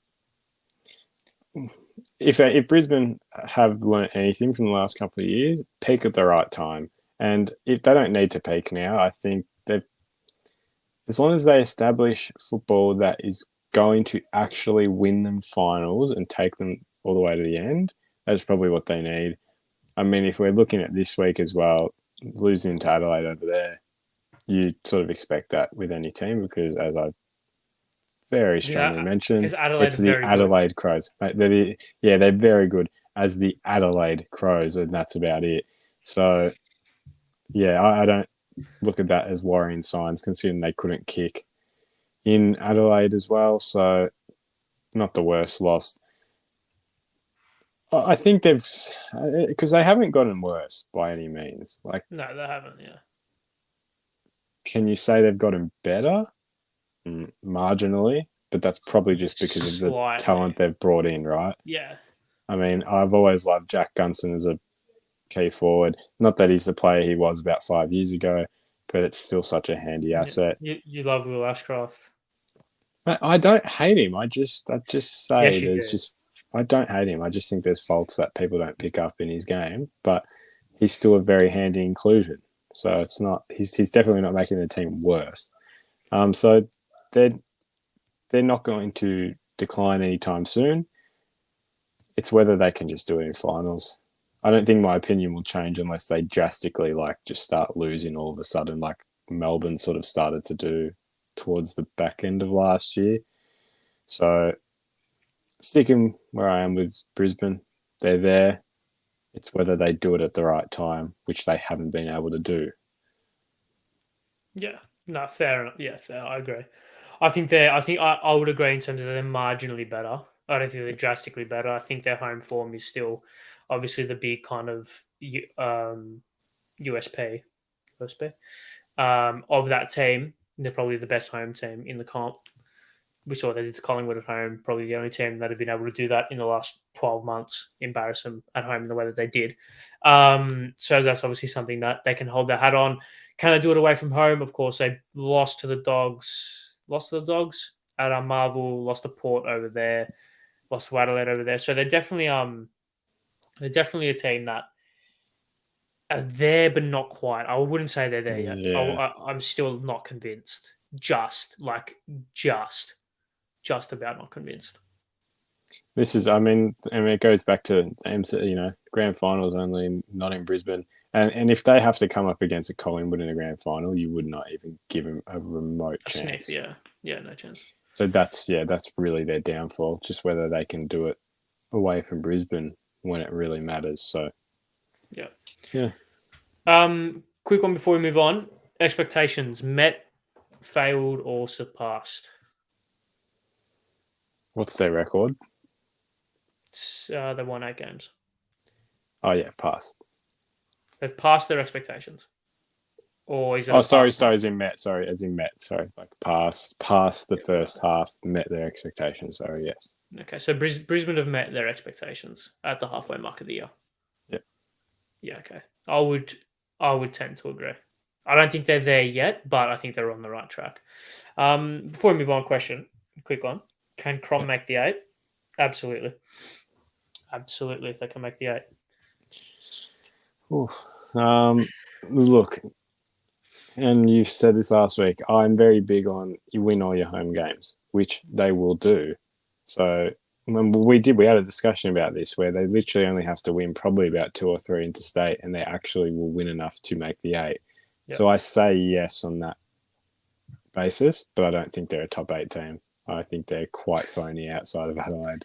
If Brisbane have learnt anything from the last couple of years, peak at the right time. And if they don't need to peak now, I think they've, as long as they establish football that is going to actually win them finals and take them all the way to the end, that's probably what they need. I mean, if we're looking at this week as well, losing to Adelaide over there, you sort of expect that with any team because, as I very strongly mentioned, it's the Adelaide Crows. They're very good as the Adelaide Crows, and that's about it. So, yeah, I don't look at that as worrying signs, considering they couldn't kick in Adelaide as well. So, not the worst loss. I think they've, because they haven't gotten worse by any means. Like, no, they haven't. Yeah. can you say they've gotten better? Marginally, but that's probably just because of the talent they've brought in, right? Yeah. I mean, I've always loved Jack Gunston as a key forward. Not that he's the player he was about 5 years ago, but it's still such a handy asset. You love Will Ashcroft. I don't hate him. I just say Yes, I don't hate him. I just think there's faults that people don't pick up in his game, but he's still a very handy inclusion. So it's not he's definitely not making the team worse. So they're not going to decline anytime soon. It's whether they can just do it in finals. I don't think my opinion will change unless they drastically just start losing all of a sudden, like Melbourne sort of started to do towards the back end of last year. So sticking where I am with Brisbane, they're there. It's whether they do it at the right time, which they haven't been able to do. Yeah, no, fair enough. Yeah, fair. I agree. I think I would agree in terms of they're marginally better. I don't think they're drastically better. I think their home form is still obviously the big kind of USP of that team. They're probably the best home team in the comp. We saw they did to Collingwood at home, probably the only team that have been able to do that in the last 12 months, embarrass them at home in the way that they did. So that's obviously something that they can hold their hat on. Can they do it away from home? Of course, they lost to the Dogs. at Marvel, lost to Port over there, lost to Adelaide over there. So they're definitely a team that are there but not quite. I wouldn't say they're there yet. Yeah. I'm still not convinced. Just about not convinced. This is, I mean, it goes back to grand finals only, not in Brisbane. And if they have to come up against a Collingwood in a grand final, you would not even give them a remote chance. Sniff, yeah, no chance. So that's really their downfall, just whether they can do it away from Brisbane when it really matters. So, yeah. Quick one before we move on. Expectations met, failed, or surpassed? What's their record? They won 8 games. Oh yeah, pass. They've passed their expectations. Or is it? Oh, sorry, as in met. Sorry, like pass the first half, met their expectations. Sorry, yes. Okay, so Brisbane have met their expectations at the halfway mark of the year. Yeah, okay. I would tend to agree. I don't think they're there yet, but I think they're on the right track. Before we move on, quick one. Can Crom make the 8? Absolutely. Absolutely, if they can make the 8. Look, and you've said this last week, I'm very big on you win all your home games, which they will do. So when we had a discussion about this where they literally only have to win probably about 2 or 3 interstate and they actually will win enough to make the 8. Yep. So I say yes on that basis, but I don't think they're a top 8 team. I think they're quite phony outside of Adelaide.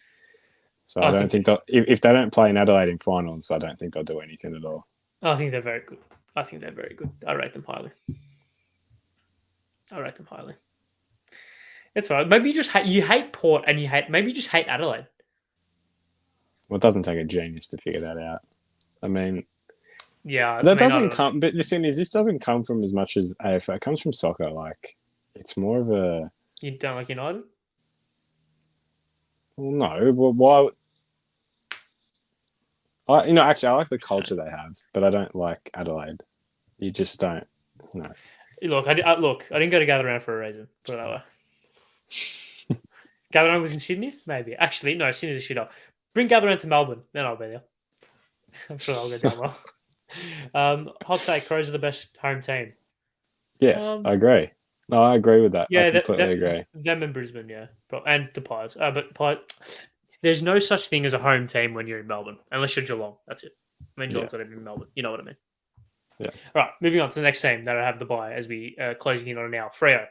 So I don't think if they don't play in Adelaide in finals, I don't think they'll do anything at all. I think they're very good. I rate them highly. It's all right. Maybe you hate Port and maybe you just hate Adelaide. Well, it doesn't take a genius to figure that out. I mean, yeah, that doesn't come. But the thing is, this doesn't come from as much as AFL. It comes from soccer. Like, it's more of a. You don't like United? Well, no. Well, why? Actually, I like the culture they have, but I don't like Adelaide. You just don't. No. Look, I didn't go to Gather Round for a reason. Put it that way. Gather Round was in Sydney? Maybe. Actually, no, Sydney's a shit up. Bring Gather Round to Melbourne, then I'll be there. I'm sure I'll go down well. Hot take, Crows are the best home team. Yes, I agree. No, I agree with that. Yeah, I completely agree. Them in Brisbane, yeah. And the Pies. But there's no such thing as a home team when you're in Melbourne, unless you're Geelong. That's it. I mean, Geelong's not even in Melbourne. You know what I mean? Yeah. All right, moving on to the next team that I have the bye as we closing in on it now. Freo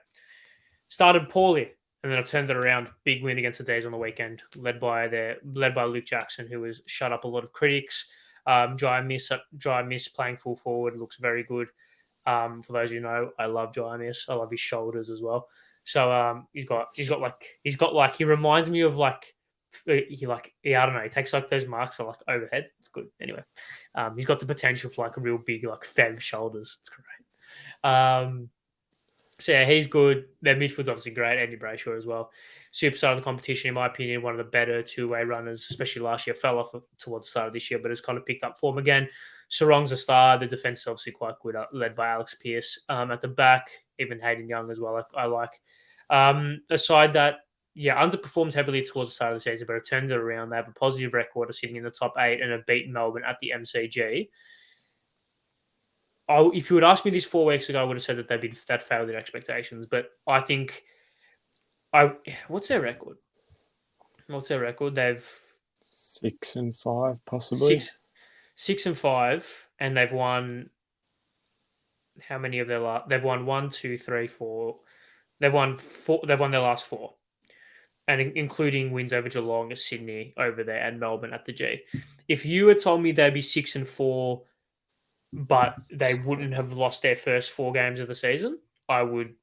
started poorly and then I've turned it around. Big win against the Days on the weekend, led by Luke Jackson, who has shut up a lot of critics. Dry Miss playing full forward looks very good. For those who know, I love Dry Miss. I love his shoulders as well. So he reminds me of I don't know. He takes like those marks are like overhead. It's good. Anyway, he's got the potential for like a real big like Fev shoulders. It's great. So yeah, he's good. Their midfield's obviously great. Andy Brayshaw as well. Superstar of the competition, in my opinion, one of the better two-way runners, especially last year. Fell off towards the start of this year, but has kind of picked up form again. Sarong's a star. The defense is obviously quite good, led by Alex Pearce. At the back, even Hayden Young as well. I like. Aside that, underperformed heavily towards the start of the season, but have turned it around. They have a positive record of sitting in the top 8 and have beaten Melbourne at the MCG. If you would ask me this 4 weeks ago, I would have said that they'd failed their expectations. But I think, what's their record? They've 6-5, possibly 6-5, and they've won. How many of their last? They've won 1, 2, 3, 4. They've won 4. They've won their last 4, and including wins over Geelong, Sydney over there, and Melbourne at the G. If you had told me they'd be 6-4, but they wouldn't have lost their first 4 games of the season, I would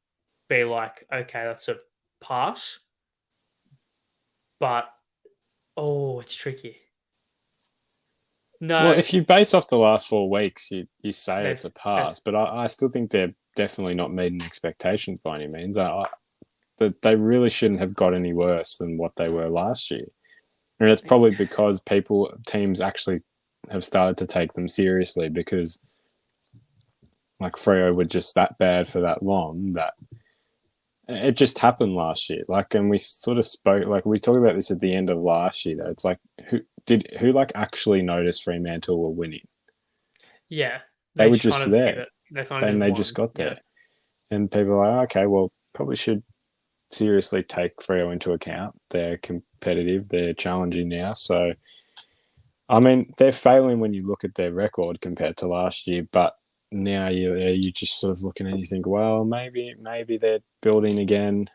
be like, okay, that's a pass. But, it's tricky. No. Well, if you base off the last 4 weeks, you say it's a pass, but I still think they're definitely not meeting expectations by any means. But they really shouldn't have got any worse than what they were last year. And it's probably because teams actually have started to take them seriously, because like Freo were just that bad for that long that it just happened last year. Like, and we sort of spoke, like, we talked about this at the end of last year. Though it's like, who like actually noticed Fremantle were winning? Yeah, They they were just kind just of give there. it. They kind of Then just they just won. got Yeah, there, and people are like, okay, well, probably should seriously take Freo into account. They're competitive. They're challenging now. So, I mean, they're failing when you look at their record compared to last year, but now you just sort of looking at it, you think, well, maybe they're building again.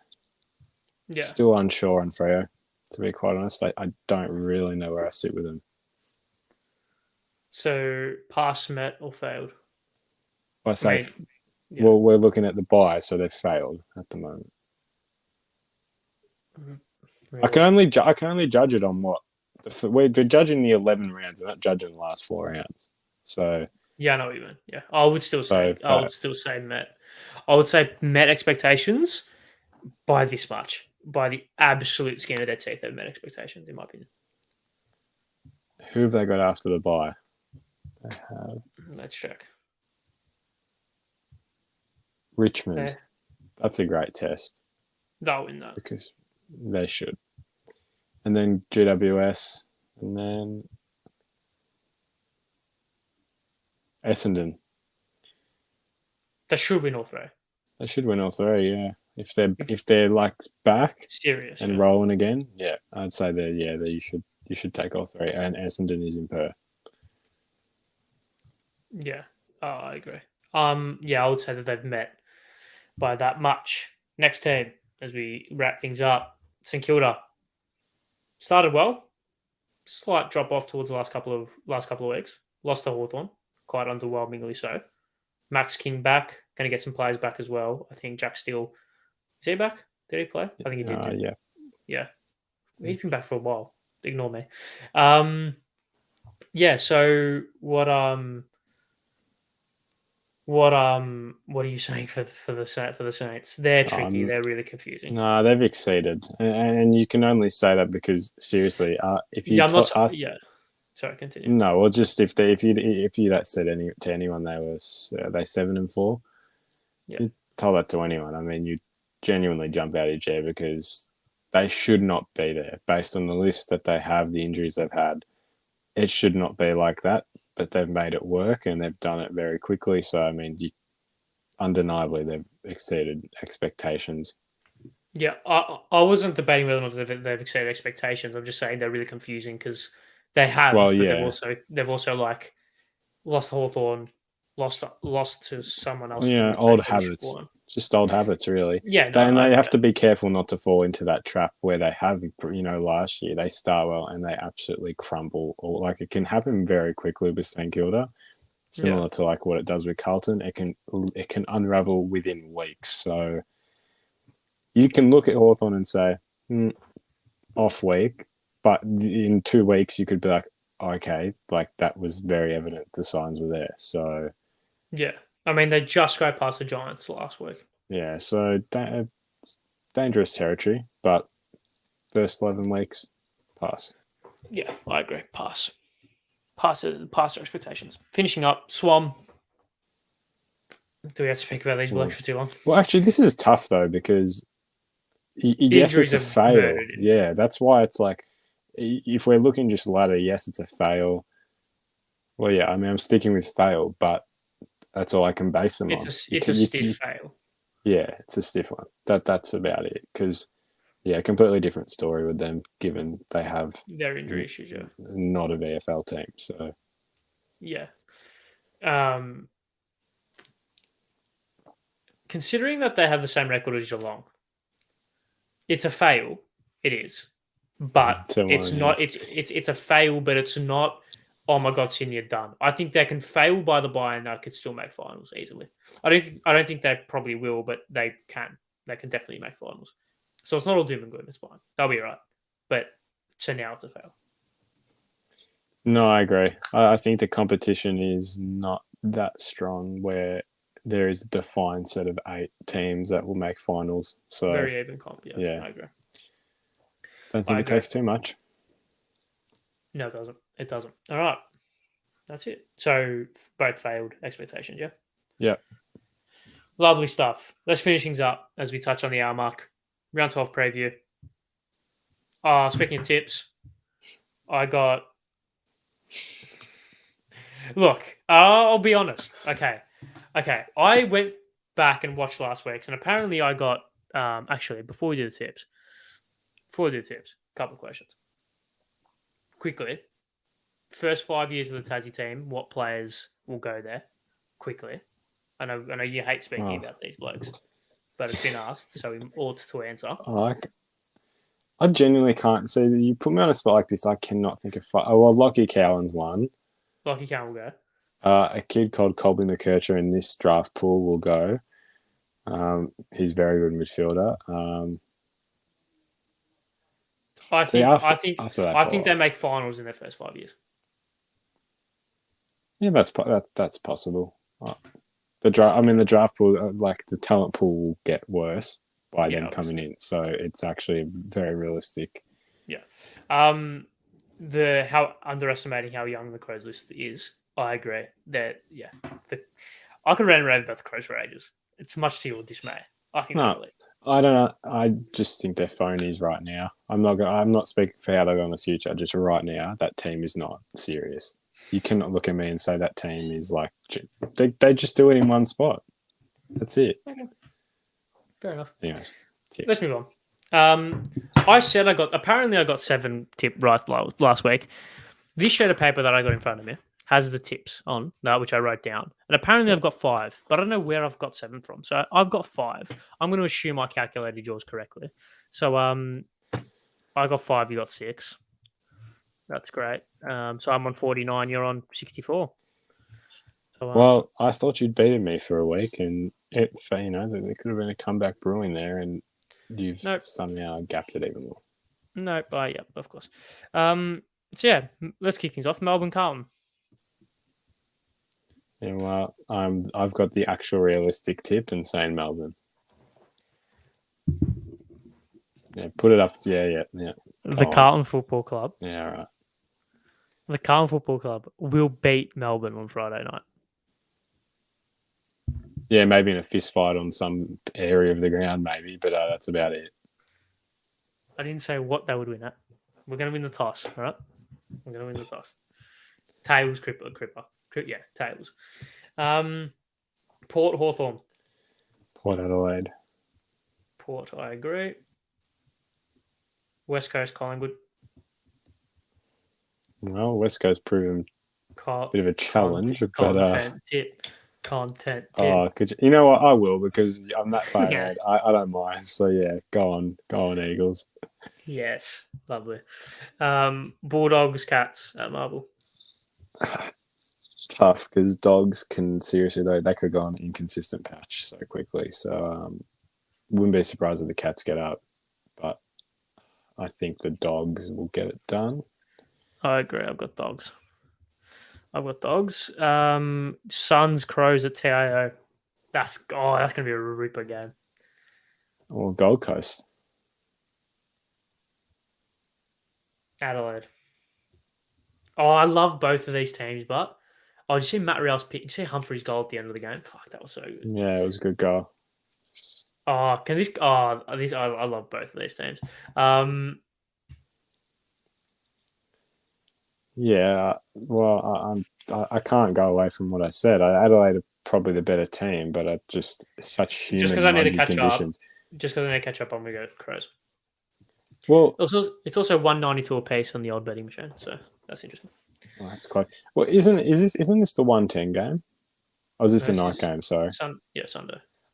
yeah. Still unsure on Freo, to be quite honest. I don't really know where I sit with them. So pass, met, or failed. I I say, mean, yeah. well, we're looking at the buy, so they've failed at the moment. I can Really? only judge it on what we're judging the 11 rounds. We're not judging the last 4 rounds. So Yeah, I know what you mean. Yeah, I would still so say. I would still say met. I would say met expectations by this much. By the absolute skin of their teeth, they've met expectations, in my opinion. who have they got after the buy? They have Let's check. Richmond. Yeah, That's a great test they'll win that. because they should. And then GWS, and then Essendon. They should win all three. They should win all three, yeah. If they're like back Serious, and yeah. rolling again, yeah, I'd say that you should take all three. And Essendon is in Perth. Yeah, I agree. Yeah, I would say that they've met by that much. Next team, as we wrap things up, St Kilda started well. Slight drop off towards the last couple of weeks. Lost to Hawthorn, quite underwhelmingly so. Max King back, going to get some players back as well. I think Jack Steele is he back? Did he play? I think he did. Yeah. Yeah, he's been back for a while. Ignore me. Yeah. So what are you saying for the Saints? They're tricky. They're really confusing. No, they've exceeded, and you can only say that because seriously, if you Yeah, I'm not. ask, Yeah. Sorry, continue. no, well, just if you that said to anyone they were 7-4, Yeah. you tell that to anyone. I mean, you genuinely jump out of your chair because they should not be there based on the list that they have, the injuries they've had. It should not be like that, but they've made it work and they've done it very quickly. So, I mean, undeniably, they've exceeded expectations. Yeah, I wasn't debating whether or not they've exceeded expectations. I'm just saying they're really confusing because they have, Well, but yeah, they've also like lost to Hawthorn, lost to someone else. yeah, Which they old probably should have habits, won. just old habits, really. Yeah, no, They have yeah, to be careful not to fall into that trap where they have, last year they start well and they absolutely crumble. Or like it can happen very quickly with St Kilda, similar yeah, to like what it does with Carlton. It can unravel within weeks. So you can look at Hawthorn and say, off week, but in 2 weeks you could be like, okay, like that was very evident. The signs were there. So yeah. I mean, they just scraped past the Giants last week. yeah, so dangerous territory, but first 11 weeks, pass. Yeah, I agree. Pass their expectations. Finishing up, Swam. Do we have to speak about these blokes for too long? Well, actually, this is tough though because yes, it's Injuries a have fail. murdered him. Yeah, that's why it's like if we're looking just ladder, yes, it's a fail. Well, yeah, I mean, I'm sticking with fail, but that's all I can base them on. It's a stiff fail. Yeah, it's a stiff one. That's about it. Because yeah, completely different story with them, given they have Their injury issues. Yeah. not a VFL team. So Yeah. Considering that they have the same record as Geelong, it's a fail. It is, but it's not. It's a fail, but it's not. Oh my God, Sydney are done. I think they can fail by the bye and they could still make finals easily. I don't think they probably will, but they can. They can definitely make finals. So it's not all doom and gloom. It's fine. They'll be all right. But so now it's a fail. No, I agree. I think the competition is not that strong where there is a defined set of 8 teams that will make finals. So Very even comp. Yeah. I agree. Don't think it takes too much. No, it doesn't. It doesn't. All right. That's it. So both failed expectations, yeah? Yeah. Lovely stuff. Let's finish things up as we touch on the hour mark. Round 12 preview. Speaking of tips, I got. Look, I'll be honest. Okay. I went back and watched last week's, and apparently I got. Actually, before we do the tips, a couple of questions. Quickly, first 5 years of the Tassie team, what players will go there? Quickly. I know you hate speaking about these blokes, but it's been asked, so we ought to answer. I genuinely can't see that you put me on a spot like this. I cannot think of. Lockie Cowan's one. Lockie Cowan will go. A kid called Colby McKercher in this draft pool will go. He's very good midfielder. I think they make finals in their first 5 years. Yeah, that's possible. The draft pool, like the talent pool, will get worse by them coming in. So it's actually very realistic. Yeah. How underestimating how young the Crows list is. I agree that I could rant and rave about the Crows for ages. It's much to your dismay. I think they're elite. I don't know. I just think they're phonies right now. I'm not speaking for how they go in the future. Just right now, that team is not serious. You cannot look at me and say that team is like they just do it in one spot. That's it. Okay. Fair enough. Anyways, let's move on. I said I got 7 tip right last week. This sheet of paper that I got in front of me has the tips on that, which I wrote down. And apparently I've got 5, but I don't know where I've got 7 from. So I've got 5. I'm going to assume I calculated yours correctly. So I got 5, you got 6. That's great. So I'm on 49, you're on 64. So, well, I thought you'd beaten me for a week, and there could have been a comeback brewing there, and you've somehow gapped it even more. No, yeah, of course. So yeah, let's kick things off. Melbourne Carlton. Yeah, well, I've got the actual realistic tip and saying Melbourne. Yeah, put it up. Yeah. The Carlton Football Club. Yeah, right. The Carlton Football Club will beat Melbourne on Friday night. Yeah, maybe in a fist fight on some area of the ground, maybe, but that's about it. I didn't say what they would win at. We're going to win the toss, all right? We're going to win the toss. Tails, Cripper. Yeah, tails. Port, Hawthorn. Port Adelaide. Port, I agree. West Coast, Collingwood. Well, West Coast proven a bit of a challenge. Content tip. Oh, could you know what? I will, because I'm that far ahead. I don't mind. So yeah, go on, Eagles. Yes, lovely. Bulldogs, Cats at Marvel. Tough, because Dogs can seriously they could go on an inconsistent patch so quickly. So wouldn't be surprised if the Cats get up, but I think the Dogs will get it done. I agree. I've got Dogs. Suns, Crows at TIO. That's going to be a ripper game. Or Gold Coast. Adelaide. Oh, I love both of these teams, but did you see Matt Rial's pick? Did you see Humphrey's goal at the end of the game? Fuck, that was so good. Yeah, it was a good goal. I love both of these teams. Yeah, well, I can't go away from what I said. Adelaide are probably the better team, but just such human just because I need to catch conditions. Up. Just because I need to catch up, I'm going to go Crows. Well, it's also 192 apiece on the old betting machine, so that's interesting. Oh, that's close. Well, isn't this the 110 game? Or is this a night game? Sorry. Sunday. I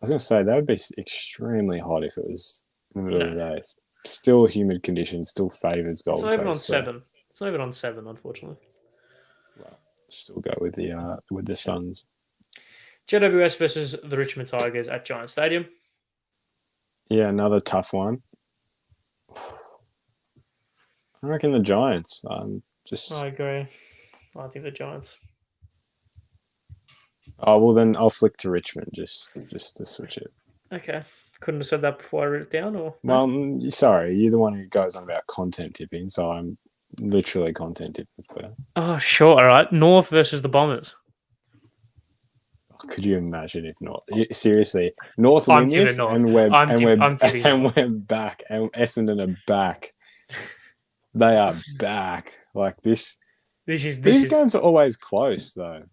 was going to say that would be extremely hot if it was in the middle of the day. Still humid conditions, still favours Gold Coast. It's not even on 7. It's not even on 7, unfortunately. Well, still go with the Suns. GWS versus the Richmond Tigers at Giant Stadium. Yeah, another tough one. I reckon the Giants. I agree. I think the Giants. Oh, well, then I'll flick to Richmond just to switch it. Okay. Couldn't have said that before I wrote it down, or? Well, sorry, you're the one who goes on about content tipping, so I'm literally content tipping. Oh, sure. All right. North versus the Bombers. could you imagine if not? Seriously, North I'm win tipping this, North. and we're I'm tipping North. we're back, and Essendon are back. They are back. Like this. This These is games are always close, though.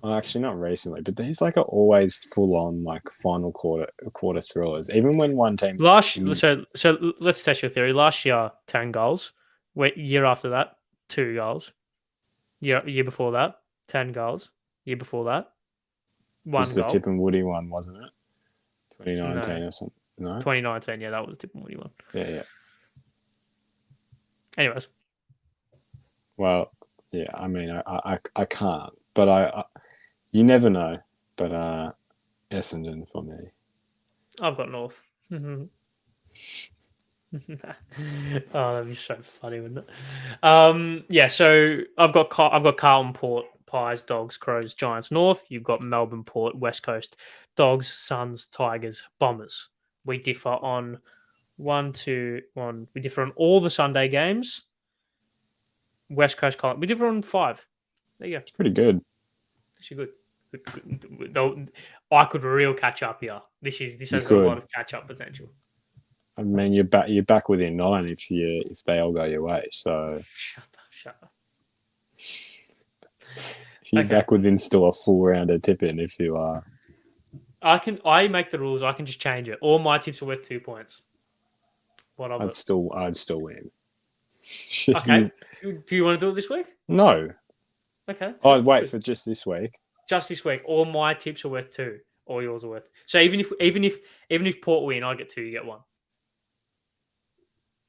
Well, actually, not recently, but these like are always full on like final quarter thrillers. Even when one team's so let's test your theory. Last year, 10 goals. Year after that, 2 goals. Year before that, 10 goals. Year before that, 1 was the goal. Tip and Woody one, wasn't it? 2019 No. or something. No, 2019. Yeah, that was the Tip and Woody one. yeah. Anyways, Well, yeah. I mean, I can't, but I you never know. But Essendon for me. I've got North. Oh, that'd be so funny, wouldn't it? Yeah. So I've got Carlton, Port, Pies, Dogs, Crows, Giants, North. You've got Melbourne, Port, West Coast, Dogs, Suns, Tigers, Bombers. We differ on 1, 2, 1. We differ on all the Sunday games. West Coast, Carlton. We differ on 5. There you go. It's pretty good. Actually good. I could real catch up here. This has a lot of catch up potential. I mean, you're back within 9 if they all go your way. So Shut up. you're Okay. back within still a full round of tipping if you are. I make the rules. I can just change it. All my tips are worth 2 points. What of I'd it? still win. Okay. Do you want to do it this week? No. Okay. Oh, wait for just this week. Just this week. All my tips are worth 2. All yours are worth. So even if Port win, I get 2. You get 1.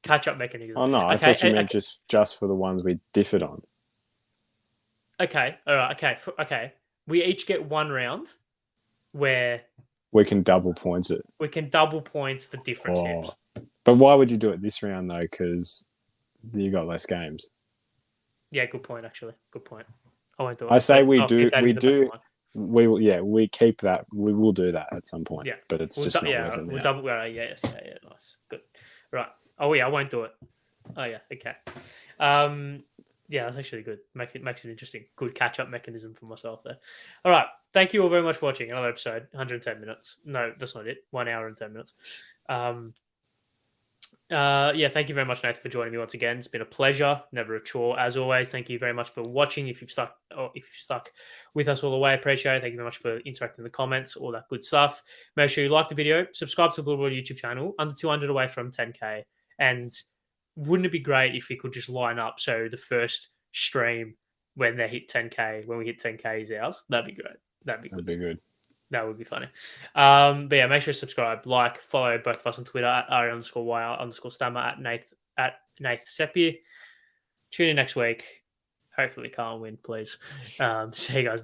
Catch up mechanism. Oh no, I thought you meant just for the ones we differed on. Okay. All right. Okay. We each get 1 round where we can double points it. We can double points the different tips. But why would you do it this round though? Because you got less games. Yeah, good point. Actually, good point. I won't do it. I say we will. Yeah, we keep that. We will do that at some point. Yeah, but it's just not worth it. We'll double. Yeah, nice, good. Right. Oh yeah, I won't do it. Oh yeah, okay. Yeah, that's actually good. Makes it interesting. Good catch-up mechanism for myself there. All right. Thank you all very much for watching another episode. 110 minutes. No, that's not it. 1 hour and 10 minutes. Yeah, thank you very much, Nathan, for joining me once again. It's been a pleasure, never a chore. As always, thank you very much for watching. If you've stuck with us all the way, I appreciate it. Thank you very much for interacting in the comments, all that good stuff. Make sure you like the video, subscribe to the Billboard YouTube channel, under 200 away from 10K. And wouldn't it be great if we could just line up so the first stream when we hit 10K is ours? That'd be great. That'd be good. That would be funny. But yeah, make sure to subscribe, like, follow both of us on Twitter at Ari_YR_Stammer at Nath Seppi. Tune in next week. Hopefully Carl win, please. See you guys.